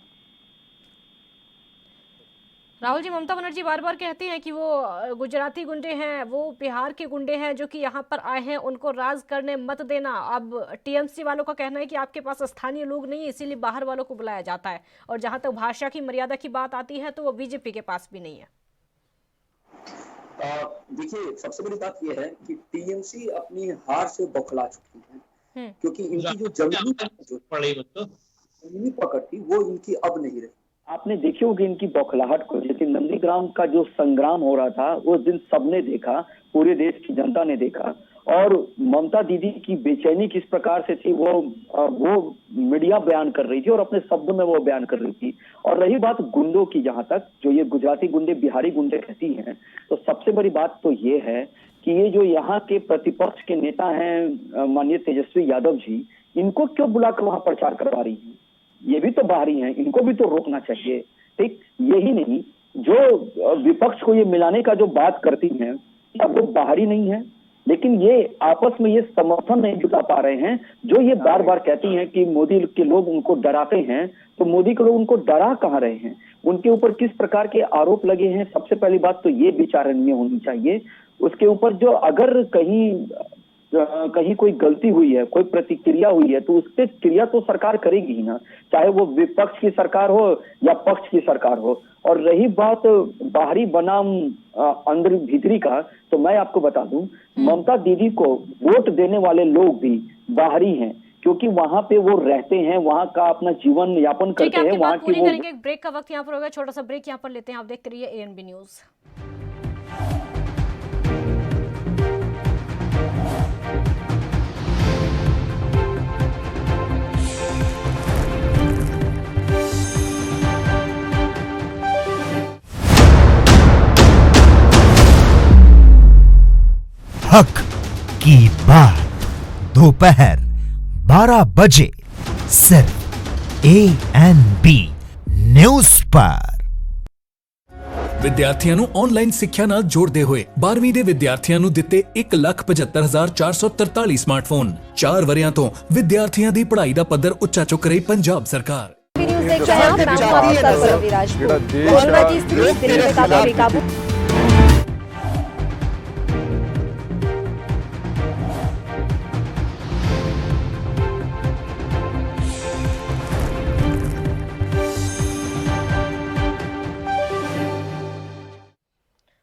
राहुल जी, ममता बनर्जी बार बार कहती हैं कि वो गुजराती गुंडे हैं, वो बिहार के गुंडे हैं जो कि यहाँ पर आए हैं, उनको राज करने मत देना। अब टीएमसी वालों का कहना है कि आपके पास स्थानीय लोग नहीं है, इसीलिए बाहर वालों को बुलाया जाता है। और जहां तक भाषा की मर्यादा की बात आती है तो वो बीजेपी के पास भी नहीं है। देखिए, सबसे बड़ी बात यह है कि टीएमसी अपनी हार से बौखला चुकी है, क्योंकि इनकी जो जमीनी पकड़ थी वो इनकी अब नहीं रही। आपने देखी होगी इनकी बौखलाहट को। जैसे नंदीग्राम का जो संग्राम हो रहा था उस दिन सबने देखा, पूरे देश की जनता ने देखा, और ममता दीदी की बेचैनी किस प्रकार से थी वो मीडिया बयान कर रही थी और अपने शब्दों में वो बयान कर रही थी। और रही बात गुंडों की, जहां तक जो ये गुजराती गुंडे, बिहारी गुंडे कहती हैं, तो सबसे बड़ी बात तो ये है कि ये जो यहाँ के प्रतिपक्ष के नेता हैं माननीय तेजस्वी यादव जी, इनको क्यों बुलाकर वहां प्रचार करवा रही है? ये भी तो बाहरी हैं, इनको भी तो रोकना चाहिए। ठीक, यही नहीं, जो विपक्ष को ये मिलाने का जो बात करती हैं, क्या वो बाहरी नहीं है? लेकिन ये आपस में ये समर्थन नहीं जुटा पा रहे हैं। जो ये बार बार कहती हैं कि मोदी के लोग उनको डराते हैं, तो मोदी के लोग उनको डरा कहाँ रहे हैं, उनके ऊपर किस प्रकार के आरोप लगे हैं, सबसे पहली बात तो ये विचारणीय होनी चाहिए। उसके ऊपर जो अगर कहीं कोई गलती हुई है, कोई प्रतिक्रिया हुई है, तो उस पर क्रिया तो सरकार करेगी ही ना, चाहे वो विपक्ष की सरकार हो या पक्ष की सरकार हो। और रही बात बाहरी बनाम अंदर भीतरी का, तो मैं आपको बता दूं, ममता दीदी को वोट देने वाले लोग भी बाहरी हैं, क्योंकि वहां पे वो रहते हैं, वहां का अपना जीवन यापन करते हैं, वहां की वो। करेंगे, ब्रेक का वक्त यहाँ पर होगा, छोटा सा ब्रेक यहाँ पर लेते हैं। आप देखते रहिए ANB न्यूज। हक की बात दोपहर 12 बजे सिर्फ ANB न्यूज पर। ਵਿਦਿਆਰਥੀਆਂ ਨੂੰ ਆਨਲਾਈਨ ਸਿੱਖਿਆ ਨਾਲ ਜੋੜਦੇ ਹੋਏ 12ਵੀਂ ਦੇ ਵਿਦਿਆਰਥੀਆਂ ਨੂੰ ਦਿੱਤੇ 1,75,443 ਸਮਾਰਟਫੋਨ। 4 ਵਰਿਆਂ ਤੋਂ ਵਿਦਿਆਰਥੀਆਂ ਦੀ ਪੜ੍ਹਾਈ ਦਾ ਪੱਧਰ ਉੱਚਾ ਚੁੱਕ ਰਹੀ ਪੰਜਾਬ ਸਰਕਾਰ। न्यूज़ देख रहे हैं आप, मैं हूं आपके साथ पल्लवी राजपूत। कोरोना की स्थिति दिल्ली में काफी बेकाबू।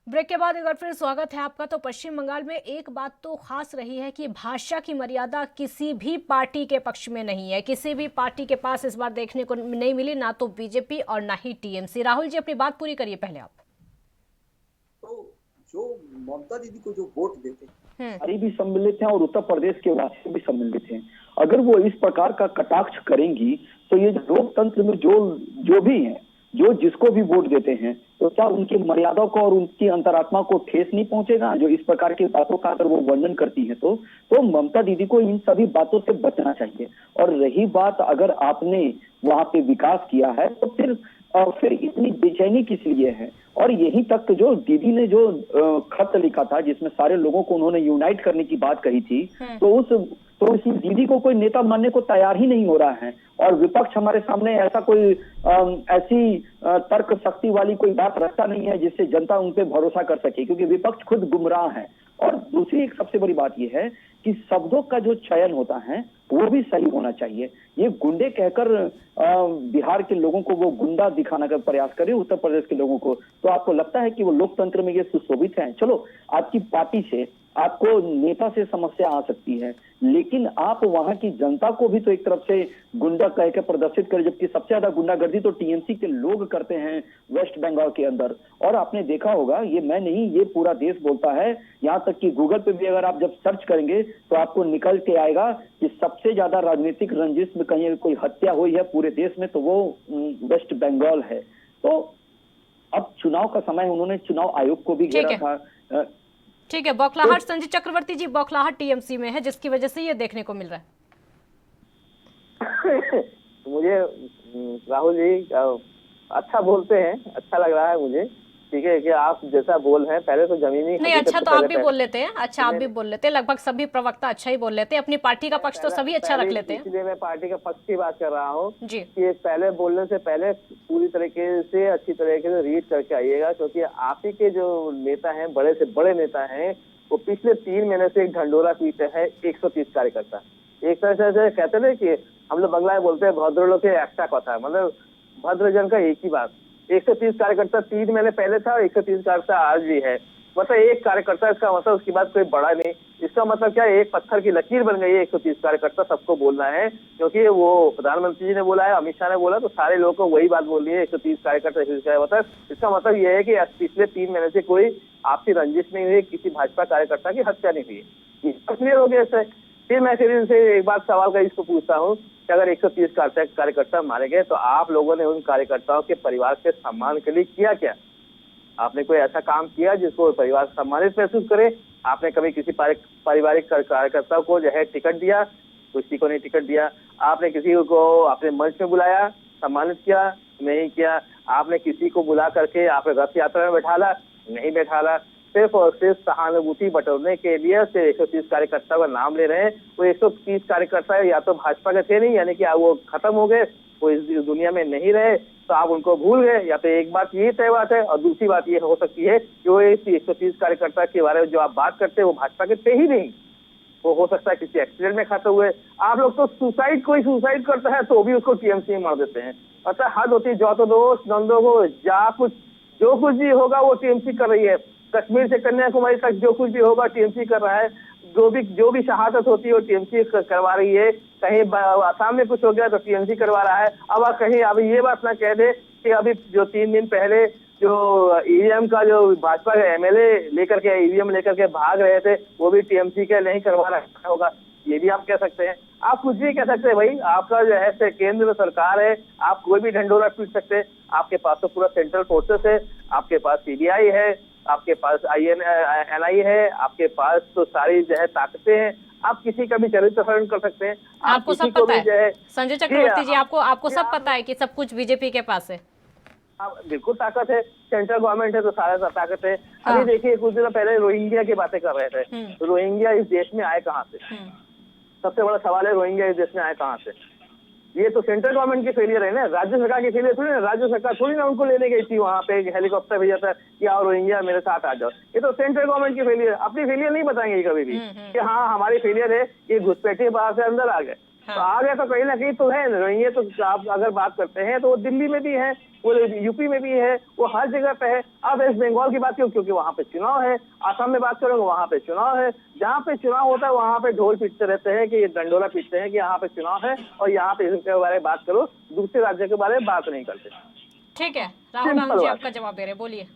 ब्रेक के बाद एक बार फिर स्वागत है आपका। तो पश्चिम बंगाल में एक बात तो खास रही है कि भाषा की मर्यादा किसी भी पार्टी के पक्ष में नहीं है, किसी भी पार्टी के पास इस बार देखने को नहीं मिली, ना तो बीजेपी और ना ही TMC। राहुल जी अपनी बात पूरी करिए पहले आप। तो जो ममता दीदी को जो वोट देते हैं भी सम्मिलित हैं और उत्तर प्रदेश के वासी भी सम्मिलित हैं। अगर वो इस प्रकार का कटाक्ष करेंगी तो ये लोकतंत्र में जो भी है, जो जिसको भी वोट देते हैं, तो क्या उनकी मर्यादा को और उनकी अंतरात्मा को ठेस नहीं पहुंचेगा? जो इस प्रकार की बातों का अगर वो वर्णन करती है तो ममता दीदी को इन सभी बातों से बचना चाहिए। और रही बात, अगर आपने वहां पे विकास किया है तो फिर इतनी बेचैनी किस लिए है? और यही तक जो दीदी ने जो खत लिखा था जिसमें सारे लोगों को उन्होंने यूनाइट करने की बात कही थी, तो उस दीदी को कोई नेता मानने को तैयार ही नहीं हो रहा है। और विपक्ष हमारे सामने ऐसा कोई ऐसी तर्क शक्ति वाली कोई बात रखता नहीं है जिससे जनता उन पे भरोसा कर सके, क्योंकि विपक्ष खुद गुमराह है। और दूसरी एक सबसे बड़ी बात यह है कि शब्दों का जो चयन होता है वो भी सही होना चाहिए। ये गुंडे कहकर बिहार के लोगों को वो गुंडा दिखाने का प्रयास करे, उत्तर प्रदेश के लोगों को, तो आपको लगता है कि वो लोकतंत्र में ये सुशोभित है? चलो, आपकी पार्टी से, आपको नेता से समस्या आ सकती है, लेकिन आप वहां की जनता को भी तो एक तरफ से गुंडा कह के प्रदर्शित करें, जबकि सबसे ज्यादा गुंडागर्दी तो TMC के लोग करते हैं वेस्ट बंगाल के अंदर। और आपने देखा होगा, ये मैं नहीं, ये पूरा देश बोलता है, यहाँ तक कि गूगल पे भी अगर आप जब सर्च करेंगे तो आपको निकल के आएगा कि सबसे ज्यादा राजनीतिक रंजिश में कहीं कोई हत्या हुई है पूरे देश में तो वो वेस्ट बंगाल है। तो अब चुनाव का समय, उन्होंने चुनाव आयोग को भी घेरा था। ठीक है, बौखलाहट संजय चक्रवर्ती जी, बौखलाहट TMC में है जिसकी वजह से ये देखने को मिल रहा है। मुझे राहुल जी अच्छा बोलते हैं, अच्छा लग रहा है मुझे। ठीक है कि आप जैसा बोल रहे हैं, पहले तो जमीनी नहीं, अच्छा तो आप भी बोल लेते हैं, अच्छा आप भी बोल लेते हैं, लगभग सभी प्रवक्ता अच्छा ही बोल लेते हैं, अपनी पार्टी का पक्ष तो सभी अच्छा रख लेते हैं। इसलिए मैं पार्टी का पक्ष की बात कर रहा हूँ जी, कि पहले बोलने से पहले पूरी तरीके से अच्छी तरीके से रीड करके आइएगा, क्योंकि आप ही के जो नेता हैं, बड़े से बड़े नेता हैं, वो पिछले 3 महीने से एक ढंडोरा पीटे हैं 130 कार्यकर्ता। एक तरह से कहते ना कि हम लोग बंगला में बोलते हैं भद्र लोग के एक्टा कथा, मतलब भद्रजन का एक ही बात। 130 कार्यकर्ता 3 महीने पहले था और 130 कार्यकर्ता आज भी है। मतलब एक कार्यकर्ता, इसका मतलब उसके बाद कोई बड़ा नहीं। इसका मतलब क्या है, एक पत्थर की लकीर बन गई है 130 कार्यकर्ता, सबको बोलना है, क्योंकि वो प्रधानमंत्री जी ने बोला है, अमित शाह ने बोला, तो सारे लोगों को वही बात बोलनी है, 130 कार्यकर्ता। मतलब इसका मतलब यह है कि पिछले 3 महीने से कोई आपसी रंजिश नहीं हुई, किसी भाजपा कार्यकर्ता की हत्या नहीं हुई। क्लियर हो गया इससे। फिर मैं फिर इनसे एक बात सवाल का इसको पूछता हूँ कि अगर 130 कार्यकर्ता मारे गए तो आप लोगों ने उन कार्यकर्ताओं के परिवार के सम्मान के लिए किया क्या? आपने कोई ऐसा काम किया जिसको परिवार सम्मानित महसूस करे? आपने कभी किसी पारिवारिक कार्यकर्ता को जो है टिकट दिया? किसी को नहीं टिकट दिया। आपने किसी को अपने मंच में बुलाया, सम्मानित किया? नहीं किया। आपने किसी को बुला करके आपने रथ यात्रा में बैठाला? नहीं बैठाला। सिर्फ और सिर्फ सहानुभूति बटोरने के लिए सिर्फ 130 कार्यकर्ता का नाम ले रहे हैं। वो 130 कार्यकर्ता या तो भाजपा के थे नहीं, यानी कि वो खत्म हो गए, वो इस दुनिया में नहीं रहे, तो आप उनको भूल गए। या तो एक बात ये तय बात है, और दूसरी बात ये हो सकती है कि वो 130 कार्यकर्ता के बारे में जो आप बात करते हैं वो भाजपा के थे ही नहीं, वो हो सकता है किसी एक्सीडेंट में खत्म हुए। आप लोग तो कोई सुसाइड करता है तो भी उसको टीएमसी में मार देते हैं। अतः हद होती है, जो तो दोस्त नंदो को जो कुछ भी होगा वो टीएमसी कर रही है। कश्मीर से कन्याकुमारी तक जो कुछ भी होगा टीएमसी कर रहा है। जो भी शहादत होती है वो टीएमसी करवा रही है। कहीं आसाम में कुछ हो गया तो टीएमसी करवा रहा है। अब कहीं अभी ये बात ना कह दे कि अभी जो 3 दिन पहले जो ईवीएम का जो भाजपा के एमएलए लेकर के ईवीएम लेकर के भाग रहे थे वो भी टीएमसी के नहीं करवा रहा होगा, ये भी आप कह सकते हैं। आप कुछ भी कह सकते हैं भाई, आपका जो है केंद्र सरकार है, आप कोई भी ढंढोरा पीट सकते हैं। आपके पास तो पूरा सेंट्रल फोर्सेस है, आपके पास सीबीआई है, आपके पास एनआई है, आपके पास तो सारी जो है ताकतें हैं। आप किसी का भी चरित्र हरण कर सकते हैं। आपको सब पता है संजय चक्रवर्ती जी, आपको सब पता है कि सब कुछ बीजेपी के पास है। बिल्कुल ताकत है, सेंट्रल गवर्नमेंट है तो सारा ताकत है। अभी देखिए कुछ दिन पहले रोहिंग्या की बातें कर रहे थे, तो रोहिंग्या इस देश में आए कहाँ से? सबसे बड़ा सवाल है रोहिंग्या इस देश में आए कहाँ से? ये तो सेंट्रल गवर्नमेंट की फेलियर है ना, राज्य सरकार की फेलियर थोड़ी ना। राज्य सरकार थोड़ी ना उनको लेने गई थी, वहाँ पे हेलीकॉप्टर भेजा था कि आओ रोहिंग्या मेरे साथ आ जाओ। ये तो सेंट्रल गवर्नमेंट की फेलियर, अपनी फेलियर नहीं बताएंगे कभी भी कि हाँ हमारी फेलियर है कि घुसपैठिए बाहर से अंदर आ गए। तो आ गया तो कहीं ना कहीं तो है रोहिंग्या। तो आप अगर बात करते हैं तो वो दिल्ली में भी है, वो यूपी में भी है, वो हर जगह पे है। अब वेस्ट बंगाल की बात क्यों? क्योंकि वहाँ पे चुनाव है। आसाम में बात करोगे वहाँ पे चुनाव है। जहाँ पे चुनाव होता है वहाँ पे ढोल पीटते रहते हैं कि ये डंडोरा पीटते हैं कि यहाँ पे चुनाव है, और यहाँ पे इसके बारे में बात करो, दूसरे राज्य के बारे में बात नहीं करते। ठीक है, राहुल गांधी जी आपका जवाब दे रहे, बोलिए।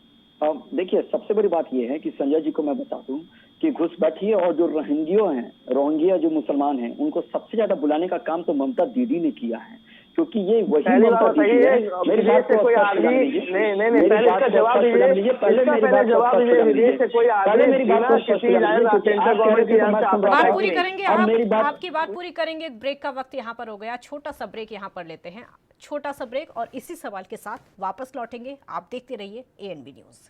देखिए, सबसे बड़ी बात यह है कि संजय जी को मैं बता दूं कि घुसपैठिए और जो रोहिंग्या जो मुसलमान हैं, उनको सबसे ज्यादा बुलाने का काम तो ममता दीदी ने किया है, क्योंकि ये वही ममता दीदी है। मेरी बात को कोई आदमी नहीं, पहले इसका जवाब दीजिए, पहले जवाब दीजिए। विदेश से कोई आदमी मेरी बात को बात पूरी करेंगे, आपकी बात पूरी करेंगे। ब्रेक का वक्त यहाँ पर हो गया, छोटा सा ब्रेक यहाँ पर लेते हैं, छोटा सा ब्रेक, और इसी सवाल के साथ वापस लौटेंगे। आप देखते रहिए ANB न्यूज।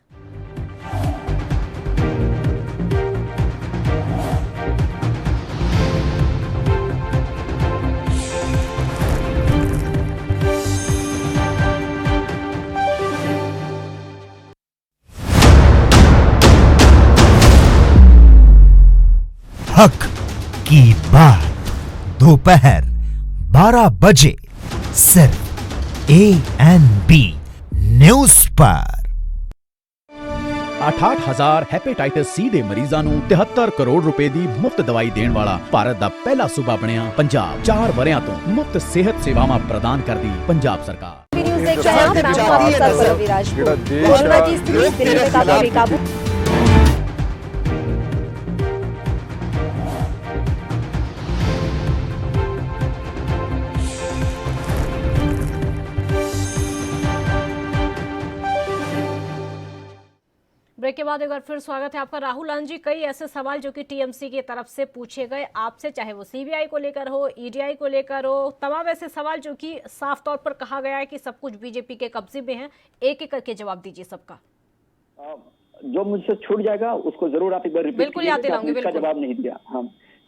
हक की बात दोपहर 12 बजे सिर्फ ANB न्यूज पर। 68,000 ਹੈਪੇਟਾਈਟਸ C ਦੇ ਮਰੀਜ਼ਾਂ ਨੂੰ 73 ਕਰੋੜ ਰੁਪਏ ਦੀ ਮੁਫਤ ਦਵਾਈ ਦੇਣ ਵਾਲਾ ਭਾਰਤ ਦਾ ਪਹਿਲਾ ਸੂਬਾ ਬਣਿਆ ਪੰਜਾਬ। 4 ਵਰਿਆਂ ਤੋਂ ਮੁਫਤ ਸਿਹਤ ਸੇਵਾਵਾਂ ਪ੍ਰਦਾਨ ਕਰਦੀ ਪੰਜਾਬ ਸਰਕਾਰ। न्यूज़ देख रहे हैं आप, मैं हूं आपके साथ रवि राजपूत। कोरोना की स्थिति दिल्ली में काफी बेकाबू। ब्रेक के बाद एक बार फिर स्वागत है आपका। राहुल गांधी जी, कई ऐसे सवाल जो कि टीएमसी की तरफ से पूछे गए आपसे, चाहे वो सीबीआई को लेकर हो, ईडीआई को लेकर हो, तमाम ऐसे सवाल जो कि साफ तौर पर कहा गया है कि सब कुछ बीजेपी के कब्जे में है। एक एक करके जवाब दीजिए सबका। जो मुझसे छूट जाएगा उसको जरूर आप एक बार रिपीट बिल्कुल याद दिलाऊंगी। इसका जवाब नहीं दिया। हाँ,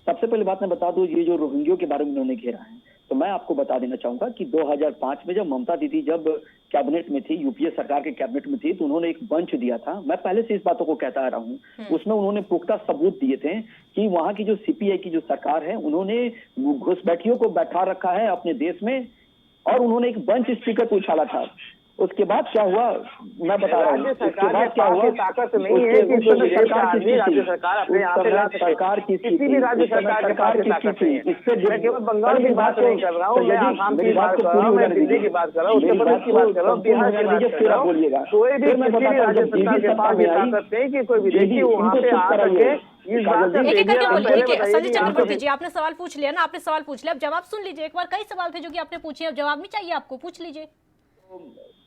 सबसे पहले बात मैं बता दूं, ये जो रोहिंग्यों के बारे में उन्होंने घेरा है, तो मैं आपको बता देना चाहूंगा कि 2005 में जब ममता दीदी जब कैबिनेट में थी, यूपीए सरकार के कैबिनेट में थी, तो उन्होंने एक मंच दिया था। मैं पहले से इस बातों को कहता आ रहा हूँ। उसमें उन्होंने पुख्ता सबूत दिए थे कि वहां की जो सीपीआई की जो सरकार है, उन्होंने घुसपैठियों को बैठा रखा है अपने देश में, और उन्होंने एक बंच स्पीकर को उछाला था। उसके बाद क्या हुआ मैं बता रहा हूँ। उसके बाद क्या हुआ, ताकत नहीं है कि सरकार की किसी भी राज्य सरकार की ताकत नहीं है। इस पे केवल बंगाल की बात नहीं कर रहा हूँ, मैं आसाम की बात कर रहा हूँ, मैं दिल्ली की बात कर रहा हूँ, उत्तर प्रदेश की बात कर रहा हूँ, बिहार की बात कर रहा हूँ। बोलिएगा कोई भी किसी भी राज्य सरकार के पास ये ताकत नहीं कि कोई विदेशी वहाँ पे आ सके। एक एक करके बोलिए। संजय चक्रवर्ती जी, आपने सवाल पूछ लिया ना, आपने सवाल पूछ लिया, अब जवाब सुन लीजिए। एक बार कई सवाल थे जो कि आपने पूछे, अब जवाब नहीं चाहिए आपको, पूछ लीजिए।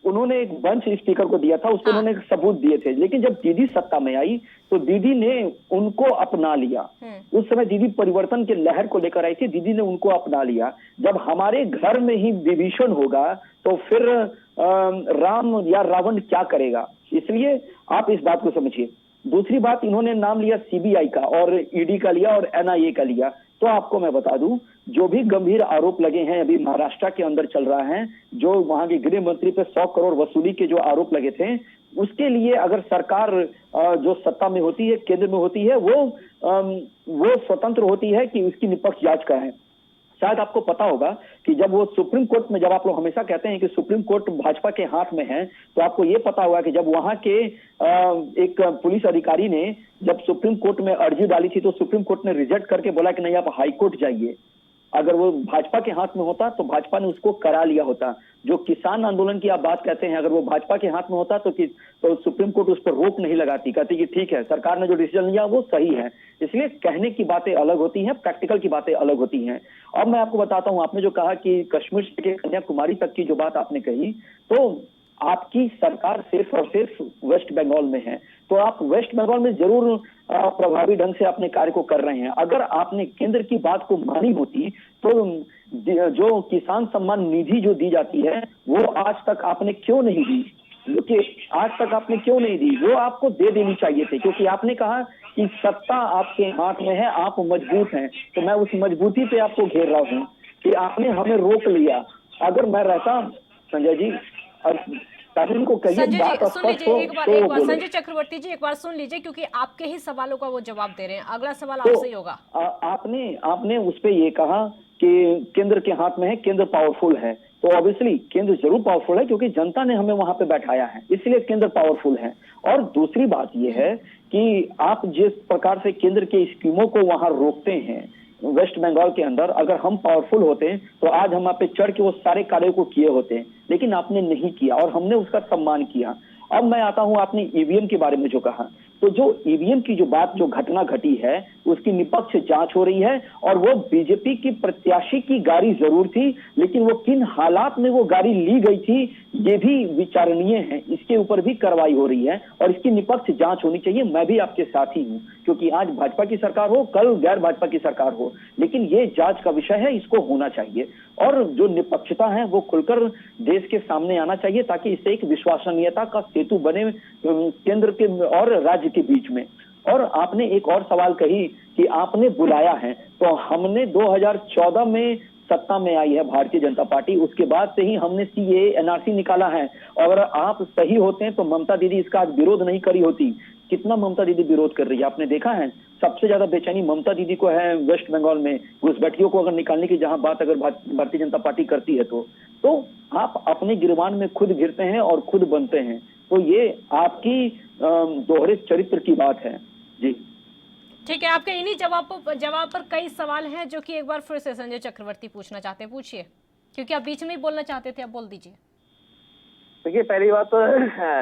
उन्होंने एक बंच स्पीकर को दिया था, उसको उन्होंने सबूत दिए थे, लेकिन जब दीदी सत्ता में आई तो दीदी ने उनको अपना लिया। उस समय दीदी परिवर्तन के लहर को लेकर आई थी, दीदी ने उनको अपना लिया। जब हमारे घर में ही विभीषण होगा तो फिर राम या रावण क्या करेगा? इसलिए आप इस बात को समझिए दूसरी बात, इन्होंने नाम लिया सीबीआई का और ईडी का लिया और एनआईए का लिया। तो आपको मैं बता दूं, जो भी गंभीर आरोप लगे हैं अभी महाराष्ट्र के अंदर चल रहा है, जो वहां के गृह मंत्री पे 100 करोड़ वसूली के जो आरोप लगे थे, उसके लिए अगर सरकार जो सत्ता में होती है, केंद्र में होती है, वो स्वतंत्र होती है कि उसकी निष्पक्ष जांच कराए। शायद आपको पता होगा कि जब वो सुप्रीम कोर्ट में, जब आप लोग हमेशा कहते हैं कि सुप्रीम कोर्ट भाजपा के हाथ में है, तो आपको ये पता होगा कि जब वहां के एक पुलिस अधिकारी ने जब सुप्रीम कोर्ट में अर्जी डाली थी, तो सुप्रीम कोर्ट ने रिजेक्ट करके बोला कि नहीं, आप हाई कोर्ट जाइए। अगर वो भाजपा के हाथ में होता तो भाजपा ने उसको करा लिया होता। जो किसान आंदोलन की आप बात कहते हैं, अगर वो भाजपा के हाथ में होता तो सुप्रीम कोर्ट उस पर रोक नहीं लगाती, कहती कि ठीक है, सरकार ने जो डिसीजन लिया वो सही है। इसलिए कहने की बातें अलग होती हैं, प्रैक्टिकल की बातें अलग होती हैं। अब मैं आपको बताता हूं, आपने जो कहा कि कश्मीर से कन्याकुमारी तक की जो बात आपने कही, तो आपकी सरकार सिर्फ और सिर्फ वेस्ट बंगाल में है, तो आप वेस्ट बंगाल में जरूर प्रभावी ढंग से अपने कार्य को कर रहे हैं। अगर आपने केंद्र की बात को मानी होती तो जो किसान सम्मान निधि जो दी जाती है, वो आज तक आपने क्यों नहीं दी? क्योंकि आज तक आपने क्यों नहीं दी? वो आपको दे देनी चाहिए थी, क्योंकि आपने कहा कि सत्ता आपके हाथ में है, आप मजबूत हैं। तो मैं उस मजबूती पे आपको घेर रहा हूँ कि आपने हमें रोक लिया। अगर मैं रहता, संजय जी, को कहिए, संजय जी सुन लीजिए एक बार संजय चक्रवर्ती जी एक बार सुन लीजिए, क्योंकि आपके ही सवालों का वो जवाब दे रहे हैं। अगला सवाल आपसे ही होगा। आपने उस पे ये कहा कि केंद्र के हाथ में है, केंद्र पावरफुल है, तो ऑब्वियसली केंद्र जरूर पावरफुल है, क्योंकि जनता ने हमें वहां पे बैठाया है, इसलिए केंद्र पावरफुल है। और दूसरी बात ये है कि आप जिस प्रकार से केंद्र के स्कीमों को वहां रोकते हैं वेस्ट बंगाल के अंदर, अगर हम पावरफुल होते तो आज हम आप पे चढ़ के वो सारे कार्यों को किए होते, लेकिन आपने नहीं किया और हमने उसका सम्मान किया। अब मैं आता हूं, आपने ईवीएम के बारे में जो कहा, तो जो ईवीएम की जो बात, जो घटना घटी है, उसकी निष्पक्ष जांच हो रही है। और वो बीजेपी की प्रत्याशी की गाड़ी जरूर थी, लेकिन वो किन हालात में वो गाड़ी ली गई थी, ये भी विचारणीय है। इसके ऊपर भी कार्रवाई हो रही है और इसकी निष्पक्ष जांच होनी चाहिए। मैं भी आपके साथ ही हूँ, क्योंकि आज भाजपा की सरकार हो, कल गैर भाजपा की सरकार हो, लेकिन ये जांच का विषय है, इसको होना चाहिए। और जो निष्पक्षता है वो खुलकर देश के सामने आना चाहिए, ताकि इससे एक विश्वसनीयता का सेतु बने केंद्र के और राज्य के बीच में। और आपने एक और सवाल कही कि आपने बुलाया है, तो हमने 2014 में सत्ता में आई है भारतीय जनता पार्टी, उसके बाद से ही हमने सीए एनआरसी निकाला है। और आप सही होते हैं तो ममता दीदी इसका आज विरोध नहीं करी होती। कितना ममता दीदी विरोध कर रही है आपने देखा है? सबसे ज्यादा बेचैनी ममता दीदी को है वेस्ट बंगाल में, घुसपैठियों को अगर निकालने की जहां बात अगर भारतीय जनता पार्टी करती है तो आप अपने गिरबान में खुद गिरते हैं और खुद बनते हैं। तो ये आपकी दोहरे चरित्र की बात है जी। ठीक है, आपके इन्हीं जवाब पर कई सवाल हैं जो कि एक बार फिर से संजय चक्रवर्ती पूछना चाहते हैं। पूछिए, क्योंकि आप बीच में ही बोलना चाहते थे, आप बोल दीजिए। देखिए, पहली बात तो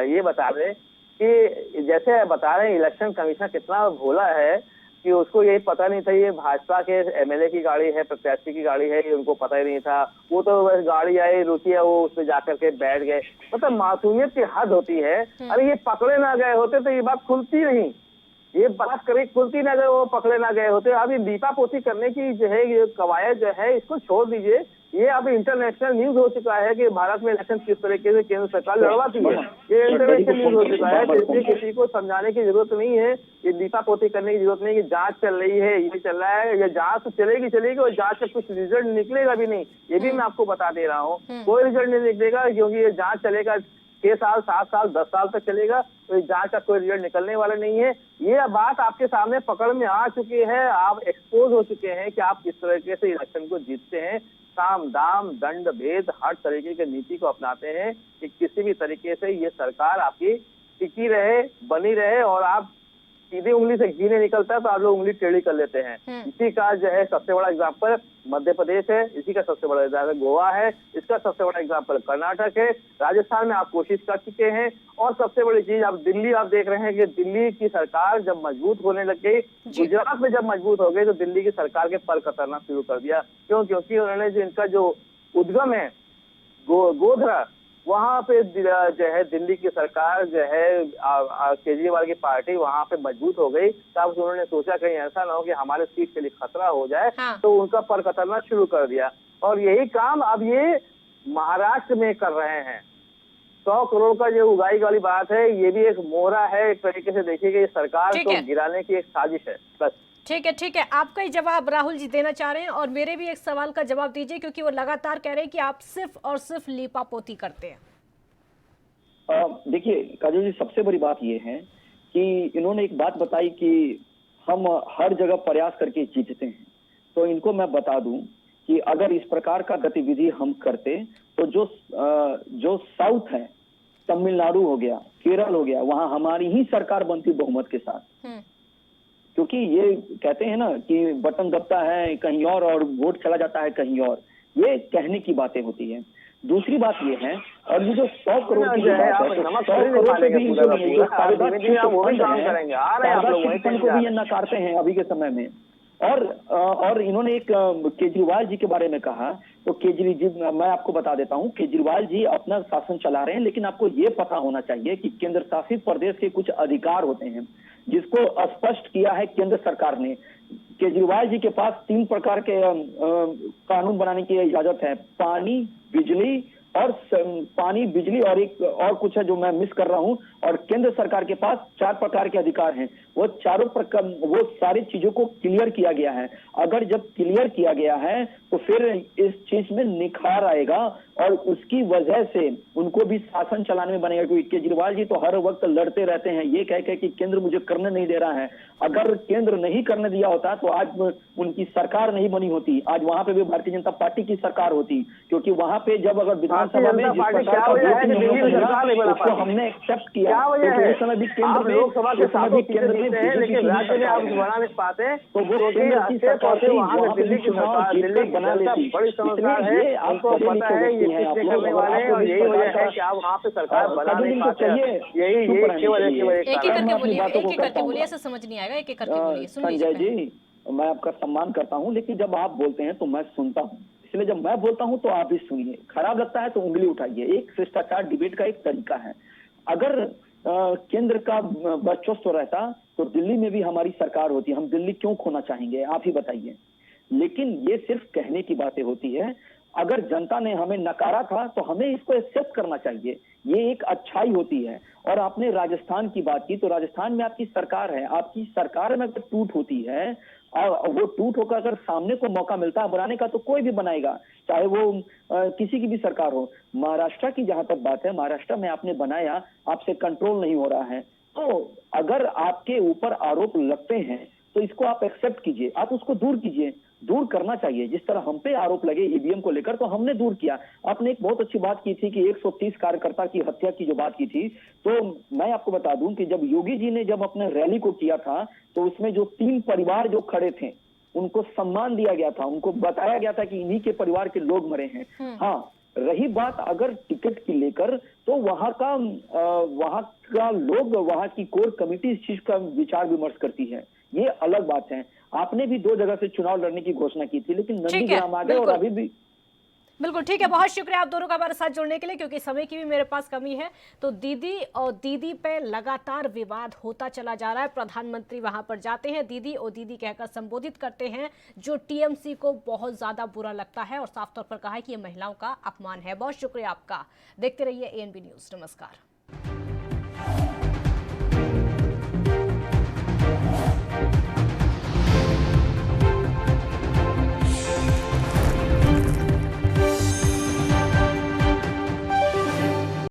ये बता दें कि जैसे बता रहे हैं इलेक्शन कमीशन कितना भोला है कि उसको यही पता नहीं था ये भाजपा के एमएलए की गाड़ी है, प्रत्याशी की गाड़ी है, ये उनको पता ही नहीं था। वो तो बस गाड़ी आई, रुकी है, वो उसमें जाकर के बैठ गए। मतलब मासूमियत की हद होती है। अरे ये पकड़े ना गए होते तो ये बात खुलती नहीं, ये बात करें खुलती ना, अगर वो पकड़े ना गए होते। अब ये दीपा पोती करने की जो है ये कवायद जो है, इसको छोड़ दीजिए। ये अब इंटरनेशनल न्यूज हो चुका है कि भारत में इलेक्शन किस तरीके से केंद्र सरकार लड़वाती है। ये इंटरनेशनल न्यूज हो चुका है, तो इसलिए किसी को समझाने की जरूरत नहीं है, ये दीपा पोती करने की जरूरत नहीं कि जांच चल रही है, ये चल रहा है। ये जांच तो चलेगी और जांच का कुछ रिजल्ट निकलेगा भी नहीं, ये भी मैं आपको बता दे रहा हूँ। कोई रिजल्ट नहीं निकलेगा, क्योंकि ये जांच चलेगा 6 साल, 7 साल, 10 साल तक चलेगा, तो इस जांच का कोई रिजल्ट निकलने वाला नहीं है। ये बात आपके सामने पकड़ में आ चुकी है, आप एक्सपोज हो चुके हैं कि आप किस तरीके से इलेक्शन को जीतते हैं। साम दाम दंड भेद हर तरीके की नीति को अपनाते हैं कि किसी भी तरीके से ये सरकार आपकी टिकी रहे, बनी रहे। और आप सीधी उंगली से घी नहीं निकलता है तो आप लोग उंगली टेढ़ी कर लेते हैं। इसी का जो है सबसे बड़ा एग्जाम्पल मध्य प्रदेश है, इसी का सबसे बड़ा एग्जाम्पल गोवा है, इसका सबसे बड़ा एग्जाम्पल कर्नाटक है, राजस्थान में आप कोशिश कर चुके हैं। और सबसे बड़ी चीज आप दिल्ली आप देख रहे हैं कि दिल्ली की सरकार जब मजबूत होने लग गई, गुजरात में जब मजबूत हो गई, तो दिल्ली की सरकार के पर कतरना शुरू कर दिया। क्यों? क्योंकि उन्होंने जो इनका जो उद्गम है गोधरा, वहां पे जो है दिल्ली की सरकार जो है केजरीवाल की पार्टी वहां पे मजबूत हो गई। तब उन्होंने सोचा कहीं ऐसा ना हो कि हमारे सीट के लिए खतरा हो जाए, तो उनका पर कतरना शुरू कर दिया। और यही काम अब ये महाराष्ट्र में कर रहे हैं। 100 करोड़ का जो उगाही वाली बात है, ये भी एक मोहरा है एक तरीके से। देखिएगा, ये सरकार को गिराने की एक साजिश है बस। ठीक है, आपका ही जवाब राहुल जी देना चाह रहे हैं और मेरे भी एक सवाल का जवाब दीजिए, क्योंकि वो लगातार कह रहे हैं कि आप सिर्फ और सिर्फ लीपापोती करते हैं। देखिए काजल जी, सबसे बड़ी बात ये है कि इन्होंने एक बात बताई कि हम हर जगह प्रयास करके जीतते हैं। तो इनको मैं बता दूं कि अगर इस प्रकार का गतिविधि हम करते तो जो साउथ है, तमिलनाडु हो गया, केरल हो गया, वहां हमारी ही सरकार बनती बहुमत के साथ। क्योंकि ये कहते हैं ना कि बटन दबता है कहीं और वोट चला जाता है कहीं और, ये कहने की बातें होती है। दूसरी बात ये है, और ये जो 100 करोड़ की बात है, 100 करोड़ से भी जो फंड को भी ये नकारते हैं अभी के समय में। और इन्होंने एक केजरीवाल जी के बारे में कहा, तो केजरी जी, मैं आपको बता देता हूं, केजरीवाल जी अपना शासन चला रहे हैं, लेकिन आपको ये पता होना चाहिए कि केंद्र शासित प्रदेश के कुछ अधिकार होते हैं जिसको स्पष्ट किया है केंद्र सरकार ने। केजरीवाल जी के पास 3 प्रकार के कानून बनाने की इजाजत है, पानी, बिजली और एक और कुछ है जो मैं मिस कर रहा हूं। और केंद्र सरकार के पास 4 प्रकार के अधिकार हैं। वो सारी चीजों को क्लियर किया गया है। अगर जब क्लियर किया गया है तो फिर इस चीज में निखार आएगा और उसकी वजह से उनको भी शासन चलाने में बनेगा। क्योंकि केजरीवाल जी तो हर वक्त लड़ते रहते हैं ये कह कि केंद्र मुझे करने नहीं दे रहा है। अगर केंद्र नहीं करने दिया होता तो आज उनकी सरकार नहीं बनी होती, आज वहां पे भी भारतीय जनता पार्टी की सरकार होती। क्योंकि वहां पे जब अगर विधानसभा में उसको हमने एक्सेप्ट किया तो उस समय भी केंद्र में, लोकसभा के साथ लेकिन राज्य में आप बना नहीं पाते, तो वो दिल्ली की सरकार बना लेती। बड़ी समस्या है, आपको पता है ये किसने करने वाले हैं, और यही वजह है कि आप वहाँ पे सरकार बना नहीं पाते। यही केवल एक एक करके बोलिए, ऐसा समझ नहीं आएगा, एक करके बोलिए। संजय जी, मैं आपका सम्मान करता हूँ, लेकिन जब आप बोलते हैं तो मैं सुनता हूँ, इसलिए जब मैं बोलता हूं तो आप भी सुनिए। खराब लगता है तो उंगली उठाइए। एक शिष्टाचार डिबेट का एक तरीका है। अगर केंद्र का वर्चस्व रहता तो दिल्ली में भी हमारी सरकार होती। हम दिल्ली क्यों खोना चाहेंगे, आप ही बताइए। लेकिन ये सिर्फ कहने की बातें होती है। अगर जनता ने हमें नकारा था तो हमें इसको एक्सेप्ट करना चाहिए, ये एक अच्छाई होती है। और आपने राजस्थान की बात की, तो राजस्थान में आपकी सरकार है, आपकी सरकार में अगर टूट होती है और वो टूट होकर अगर सामने को मौका मिलता है बनाने का तो कोई भी बनाएगा, चाहे वो किसी की भी सरकार हो। महाराष्ट्र की जहां तक बात है, महाराष्ट्र में आपने बनाया, आपसे कंट्रोल नहीं हो रहा है, तो अगर आपके ऊपर आरोप लगते हैं तो इसको आप एक्सेप्ट कीजिए, आप उसको दूर कीजिए। दूर करना चाहिए। जिस तरह हम पे आरोप लगे ईवीएम को लेकर, तो हमने दूर किया। आपने एक बहुत अच्छी बात की थी कि 130 कार्यकर्ता की हत्या की जो बात की थी, तो मैं आपको बता दूं कि जब योगी जी ने जब अपने रैली को किया था तो उसमें जो 3 परिवार जो खड़े थे उनको सम्मान दिया गया था, उनको बताया गया था कि इन्हीं के परिवार के लोग मरे हैं। हाँ, रही बात अगर टिकट की लेकर, तो वहां का लोग, वहां की कोर कमेटी इस चीज का विचार विमर्श करती है, ये अलग बात है। आपने भी 2 जगह से चुनाव लड़ने की घोषणा की थी, लेकिन नंदीग्राम आ गए और अभी भी। बिल्कुल ठीक है, बहुत शुक्रिया आप दोनों का हमारे साथ जुड़ने के लिए, क्योंकि समय की भी मेरे पास कमी है। तो दीदी और दीदी पे लगातार विवाद होता चला जा रहा है। प्रधानमंत्री वहां पर जाते हैं, दीदी और दीदी कहकर संबोधित करते हैं, जो टीएमसी को बहुत ज्यादा बुरा लगता है और साफ तौर पर कहा है कि ये महिलाओं का अपमान है। बहुत शुक्रिया आपका। देखते रहिए एएनबी न्यूज। नमस्कार।